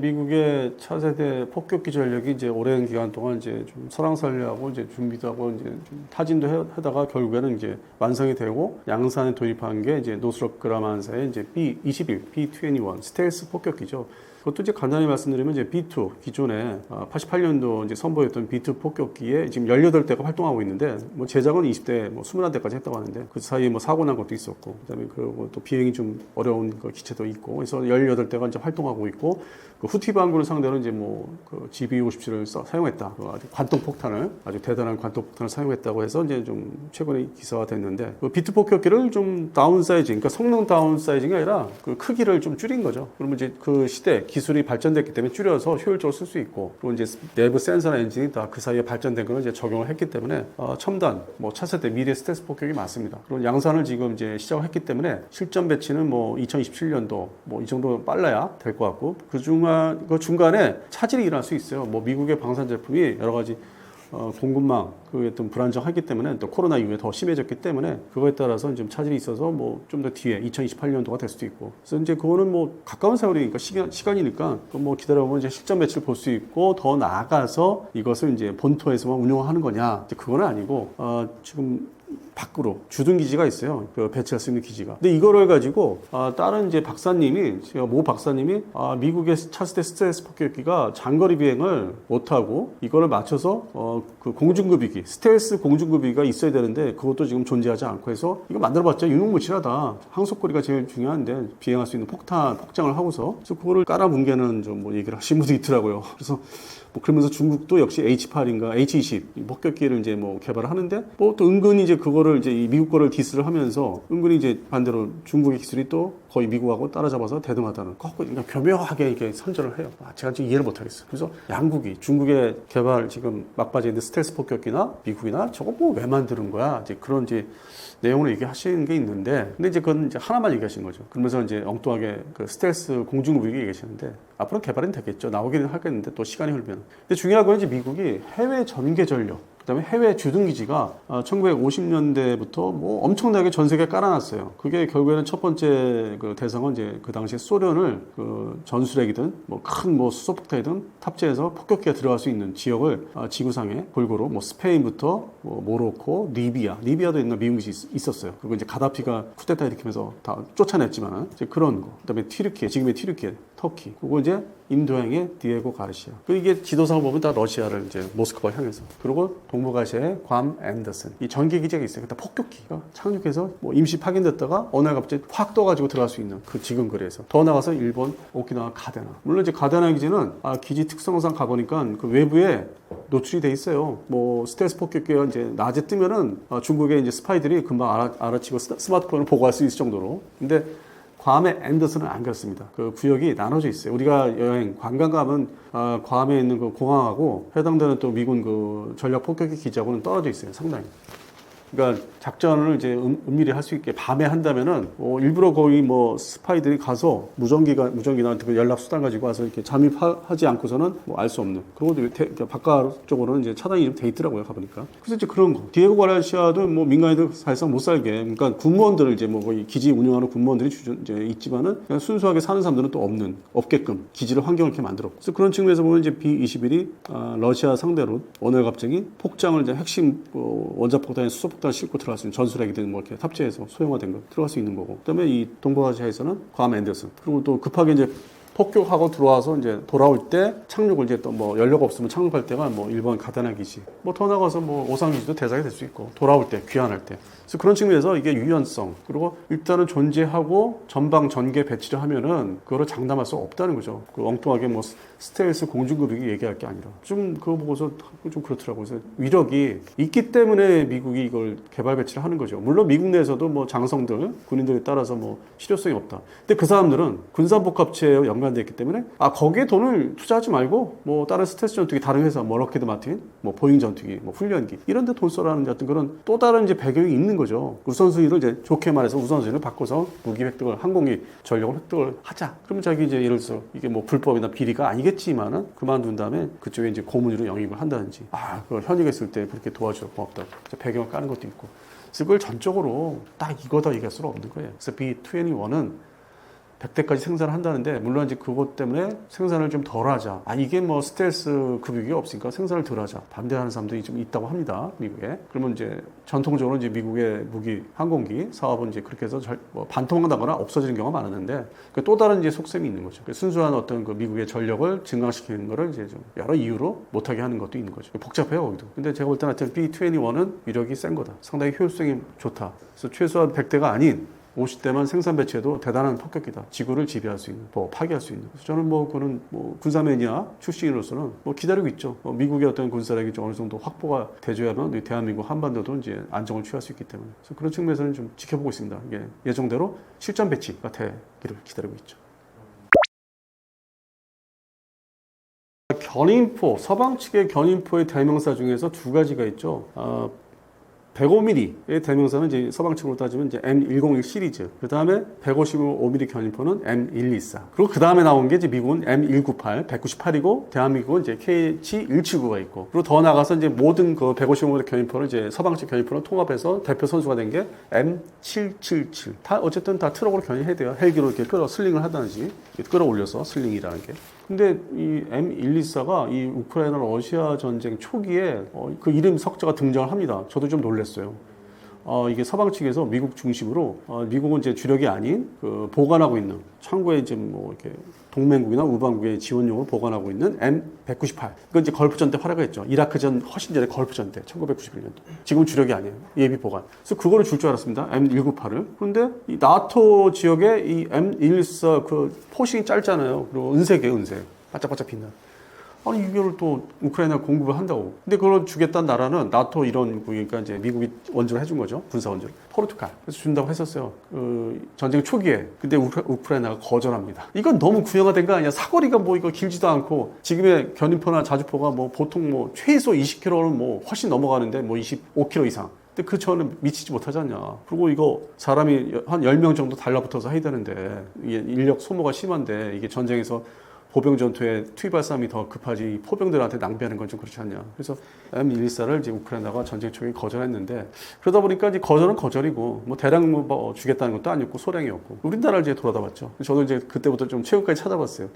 미국의 차세대 폭격기 전력이 이제 오랜 기간 동안 이제 좀 설왕설래하고 이제 준비도 하고 이제 좀 타진도 하다가 결국에는 이제 완성이 되고 양산에 도입한 게 이제 노스롭 그라만사의 이제 B21, B21 스텔스 폭격기죠. 그것도 이제 간단히 말씀드리면 이제 B2 기존에 88년도 이제 선보였던 B2 폭격기에 지금 18대가 활동하고 있는데 뭐 제작은 20대 뭐 21대까지 했다고 하는데 그 사이에 뭐 사고 난 것도 있었고 그다음에 그리고 또 비행이 좀 어려운 그 기체도 있고 그래서 18대가 이제 활동하고 있고 그 후티 반군을 상대로 이제 뭐 그 GB57을 사용했다. 그 아주 관통폭탄을 아주 대단한 관통폭탄을 사용했다고 해서 이제 좀 최근에 기사가 됐는데 그 B2 폭격기를 좀 다운사이징, 그러니까 성능 다운사이징이 아니라 그 크기를 좀 줄인 거죠. 그러면 이제 그 시대 기술이 발전됐기 때문에 줄여서 효율적으로 쓸 수 있고 그리고 이제 내부 센서나 엔진이 다 그 사이에 발전된 걸 이제 적용을 했기 때문에 첨단 뭐 차세대 미래 스텔스 폭격이 많습니다. 그리고 양산을 지금 이제 시작을 했기 때문에 실전 배치는 뭐 2027년도 뭐 이 정도 빨라야 될 것 같고 그 중간에 차질이 일어날 수 있어요. 뭐 미국의 방산 제품이 여러 가지 공급망 그게 좀 불안정하기 때문에 또 코로나 이후에 더 심해졌기 때문에 그거에 따라서 좀 차질이 있어서 뭐 좀 더 뒤에 2028년도가 될 수도 있고 그래서 이제 그거는 뭐 가까운 세월이니까 시간이니까 뭐 기다려보면 이제 실전 매치를 볼 수 있고 더 나아가서 이것을 이제 본토에서만 운영하는 거냐 이제 그건 아니고 지금 밖으로 주둔 기지가 있어요. 그 배치할 수 있는 기지가. 근데 이거를 가지고 다른 이제 박사님이 제가 모 박사님이 미국의 차세대 스텔스 폭격기가 장거리 비행을 못하고 이거를 맞춰서 그 공중급유기 스텔스 공중급유기가 있어야 되는데 그것도 지금 존재하지 않고 해서 이거 만들어봤자 유명무실하다. 항속거리가 제일 중요한데 비행할 수 있는 폭장을 하고서 그래서 그거를 깔아뭉개는 좀 뭐 얘기를 하신 분도 있더라고요. 그래서 뭐 그러면서 중국도 역시 H8인가 H20 폭격기를 이제 뭐 개발을 하는데 뭐 또 은근히 이제 그거를 이제 미국 거를 디스를 하면서 은근히 이제 반대로 중국의 기술이 또 거의 미국하고 따라잡아서 대등하다는 그러니까 교묘하게 이렇게 선전을 해요. 제가 지금 이해를 못하겠어요. 그래서 양국이 중국의 개발 지금 막바지에 있는 스텔스 폭격기나 미국이나 저거 뭐 왜 만드는 거야? 이제 그런 이제 내용을 얘기하시는 게 있는데 근데 이제 그건 이제 하나만 얘기하신 거죠. 그러면서 이제 엉뚱하게 그 스텔스 공중무기 얘기하시는데 앞으로 개발은 되겠죠. 나오기는 하겠는데 또 시간이 흐르면. 근데 중요한 건 이제 미국이 해외 전개 전력 그다음에 해외 주둔기지가 1950년대부터 뭐 엄청나게 전 세계에 깔아놨어요. 그게 결국에는 첫 번째 그 대상은 이제 그 당시에 소련을 그 전술핵이든 뭐 큰 뭐 수소폭탄이든 탑재해서 폭격기가 들어갈 수 있는 지역을 지구상에 골고루 뭐 스페인부터 뭐 모로코, 리비아도 옛날 미군 기지 있었어요. 그리고 이제 가다피가 쿠데타 일으키면서 다 쫓아냈지만은 이제 그런 거. 그다음에 튀르키예, 지금의 튀르키예. 터키. 그리고 이제 인도양의 디에고 가르시아. 그 이게 지도상을 보면 다 러시아를 이제 모스크바 향해서. 그리고 동북아시아의 괌 앤더슨. 이 전개 기지가 있어요. 그다 폭격기가 착륙해서 뭐 임시 파견됐다가 어느 날 갑자기 확 떠가지고 들어갈 수 있는 그 지금 그래서 더 나가서 일본 오키나와 가데나. 물론 이제 가데나 기지는 기지 특성상 가보니까 그 외부에 노출이 돼 있어요. 뭐 스텔스 폭격기가 이제 낮에 뜨면은 중국의 이제 스파이들이 금방 알아치고 스마트폰을 보고할 수 있을 정도로. 근데 괌의 앤더슨은 안 그렇습니다. 그 구역이 나눠져 있어요. 우리가 여행 관광 가면 괌에 있는 그 공항하고 해당되는 또 미군 그 전략 폭격기 기지하고는 떨어져 있어요. 상당히. 그러니까 작전을 이제 은밀히 할 수 있게 밤에 한다면은 일부러 거기 뭐 스파이들이 가서 무전기나 그 연락 수단 가지고 와서 이렇게 잠입하지 않고서는 뭐 알 수 없는. 그리고 바깥쪽으로는 이제 차단이 돼 있더라고요. 가보니까. 그래서 이제 그런 거. 디에고 가르시아도 뭐 민간인들 사실상 못 살게. 그러니까 군무원들을 이제 뭐 거기 기지 운영하는 군무원들이 이제 있지만은 그냥 순수하게 사는 사람들은 또 없게끔 기지를 환경을 이렇게 만들었고. 그래서 그런 측면에서 보면 이제 B-21이 러시아 상대로 어느 날 갑자기 폭장을 이제 핵심 원자폭탄에 수소폭탄 싣고 들어갈 수 있는 전술핵이든 뭐 이렇게 탑재해서 소형화된 거 들어갈 수 있는 거고. 그다음에 이 동북아시아에서는 괌 앤더슨. 그리고 또 급하게 이제 폭격하고 들어와서 이제 돌아올 때 착륙을 이제 또 뭐 연료가 없으면 착륙할 때가 뭐 일본 가데나 기지. 뭐 더 나가서 뭐 오산 기지도 대상이 될 수 있고 돌아올 때 귀환할 때. 그래서 그런 측면에서 이게 유연성 그리고 일단은 존재하고 전방 전개 배치를 하면은 그거를 장담할 수 없다는 거죠. 그 엉뚱하게 뭐 스텔스 공중급이 얘기할 게 아니라 좀 그거 보고서 좀 그렇더라고요. 그래서 위력이 있기 때문에 미국이 이걸 개발 배치를 하는 거죠. 물론 미국 내에서도 뭐 장성들 군인들에 따라서 뭐 실효성이 없다. 근데 그 사람들은 군산복합체에 연관되어 있기 때문에 거기에 돈을 투자하지 말고 뭐 다른 스텔스 전투기 다른 회사 뭐 럭키드 마틴, 뭐 보잉 전투기, 뭐 훈련기 이런 데 돈 써라는 어떤 그런 또 다른 이제 배경이 있는 거죠. 우선순위를 이제 좋게 말해서 우선순위를 바꿔서 무기 획득을 항공기 전력을 획득을 하자. 그러면 자기 이제 예를 들어서 이게 뭐 불법이나 비리가 아니겠지만은 그만둔 다음에 그쪽에 이제 고문으로 영입을 한다든지 그걸 현역했을 때 그렇게 도와줘서 고맙다. 배경을 까는 것도 있고. 그래서 그걸 전적으로 딱 이거다 얘기할 수는 없는 거예요. 그래서 B-21은 100대까지 생산을 한다는데 물론 이제 그것 때문에 생산을 좀 덜 하자. 이게 뭐 스텔스 급유기가 없으니까 생산을 덜 하자. 반대하는 사람들이 좀 있다고 합니다. 미국에. 그러면 이제 전통적으로 이제 미국의 무기 항공기 사업은 이제 그렇게 해서 반통하거나 없어지는 경우가 많았는데 또 다른 이제 속셈이 있는 거죠. 순수한 어떤 그 미국의 전력을 증강시키는 거를 이제 좀 여러 이유로 못하게 하는 것도 있는 거죠. 복잡해요, 거기도. 근데 제가 볼 때는 하여튼 B-21은 위력이 센 거다. 상당히 효율성이 좋다. 그래서 최소한 100대가 아닌 50대만 생산 배치해도 대단한 폭격기다. 지구를 지배할 수 있는, 파괴할 수 있는. 그래서 저는 그는 군사 매니아 출신으로서는 기다리고 있죠. 미국의 어떤 군사력이 좀 어느 정도 확보가 돼줘야만 대한민국 한반도도 이제 안정을 취할 수 있기 때문에. 그래서 그런 측면에서는 좀 지켜보고 있습니다. 이게 예정대로 실전 배치가 되기를 기다리고 있죠. 견인포, 서방 측의 견인포의 대명사 중에서 두 가지가 있죠. 105mm의 대명사는 이제 서방 측으로 따지면 이제 M101 시리즈. 그 다음에 155mm 견인포는 M124. 그리고 그 다음에 나온 게 이제 미국은 M198, 198이고 대한민국은 이제 KH179가 있고. 그리고 더 나가서 이제 모든 그 155mm 견인포를 이제 서방 측 견인포를 통합해서 대표 선수가 된 게 M777. 어쨌든 다 트럭으로 견인해야 돼요. 헬기로 이렇게 슬링을 하든지 끌어올려서 슬링이라는 게. 근데 이 M124가 이 우크라이나 러시아 전쟁 초기에 그 이름 석자가 등장을 합니다. 저도 좀 놀랐어요. 이게 서방 측에서 미국 중심으로 미국은 이제 주력이 아닌 그 보관하고 있는 창고에 이제 뭐 이렇게 동맹국이나 우방국의 지원용으로 보관하고 있는 M198. 이건 이제 걸프전 때 활약했죠. 이라크전 훨씬 전에 걸프전 때 1991년도. 지금 주력이 아니에요. 예비 보관. 그래서 그거를 줄 줄 알았습니다. M198을. 그런데 이 나토 지역에 이 M114 그 포싱이 짧잖아요. 그리고 은색이에요, 은색. 반짝반짝 빛나. 이걸 또 우크라이나 공급을 한다고. 근데 그걸 주겠다는 나라는 나토 이런 그러니까 이제 미국이 원조를 해준 거죠. 군사 원조를. 포르투갈. 그래서 준다고 했었어요. 전쟁 초기에. 근데 우크라이나가 거절합니다. 이건 너무 구형화된 거 아니야? 사거리가 이거 길지도 않고 지금의 견인포나 자주포가 보통 최소 20km는 훨씬 넘어가는데 25km 이상. 근데 그 저는 미치지 못하지 않냐. 그리고 이거 사람이 한 10명 정도 달라붙어서 해야 되는데 이게 인력 소모가 심한데 이게 전쟁에서 보병 전투에 투입할 사람이 더 급하지 포병들한테 낭비하는 건 좀 그렇지 않냐. 그래서 M114를 이제 우크라이나가 전쟁 초기에 거절했는데 그러다 보니까 이제 거절은 거절이고 대량 주겠다는 것도 아니었고 소량이었고 우리나라를 이제 돌아다 봤죠. 저도 이제 그때부터 좀 최근까지 찾아봤어요.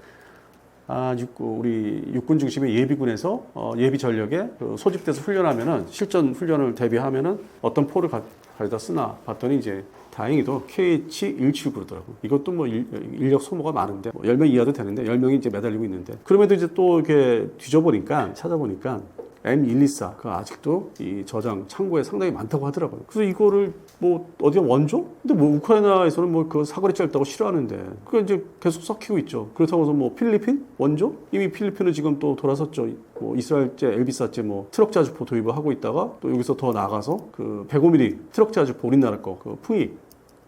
우리 육군 중심의 예비군에서 예비 전력에 소집돼서 훈련하면은 실전 훈련을 대비하면은 어떤 포를 가져다 쓰나 봤더니 이제 다행히도 KH-179더라고. 이것도 뭐 인력 소모가 많은데 뭐 10명 이하도 되는데 10명이 이제 매달리고 있는데 그럼에도 이제 또 이렇게 뒤져보니까 찾아보니까 M124 그 아직도 이 저장 창고에 상당히 많다고 하더라고요. 그래서 이거를 뭐 어디가 원조? 근데 뭐 우크라이나에서는 뭐 그 사거리 짧다고 싫어하는데 그거 이제 계속 썩히고 있죠. 그렇다고 해서 뭐 필리핀 원조? 이미 필리핀은 지금 또 돌아섰죠. 뭐 이스라엘제, 엘비사제 뭐 트럭 자주포 도입을 하고 있다가 또 여기서 더 나가서 그 105mm 트럭 자주포 우리나라 거 그 풍이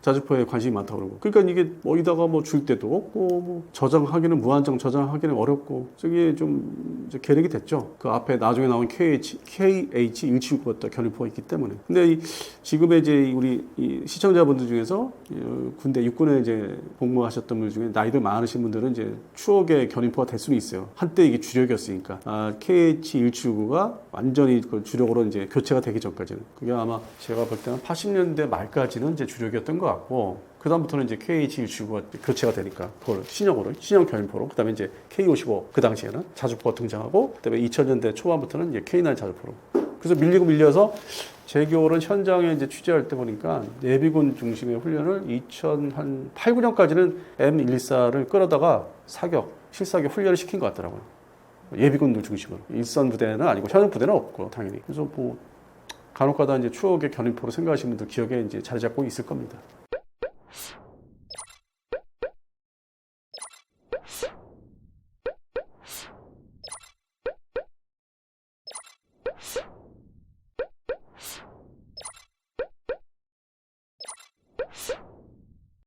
자주포에 관심이 많다고 그러고. 그러니까 이게 어디다가 뭐 줄 때도 없고, 뭐 저장하기는 무한정 저장하기는 어렵고, 저게 좀 이제 계획이 됐죠. 그 앞에 나중에 나온 KH-179가 견인포가 있기 때문에. 근데 지금의 이제 우리 이 시청자분들 중에서 군대 육군에 이제 복무하셨던 분들 중에 나이들 많으신 분들은 이제 추억의 견인포가 될 수는 있어요. 한때 이게 주력이었으니까. KH-179가 완전히 그 주력으로 이제 교체가 되기 전까지는. 그게 아마 제가 볼 때는 80년대 말까지는 이제 주력이었던 것 같고, 그 다음부터는 이제 KH-179가 교체가 되니까 그걸 신형 견인포로, 그 다음에 이제 K55 그 당시에는 자주포가 등장하고, 그 다음에 2000년대 초반부터는 이제 K9 자주포로. 그래서 밀리고 밀려서 제 기억으로는 현장에 이제 취재할 때 보니까 예비군 중심의 훈련을 2008, 9년까지는 M114를 끌어다가 실사격 훈련을 시킨 것 같더라고요. 예비군들 중심으로. 일선 부대는 아니고 현역 부대는 없고 당연히. 그래서 뭐 간혹가다 이제 추억의 견인포로 생각하시는 분들 기억에 이제 자리 잡고 있을 겁니다.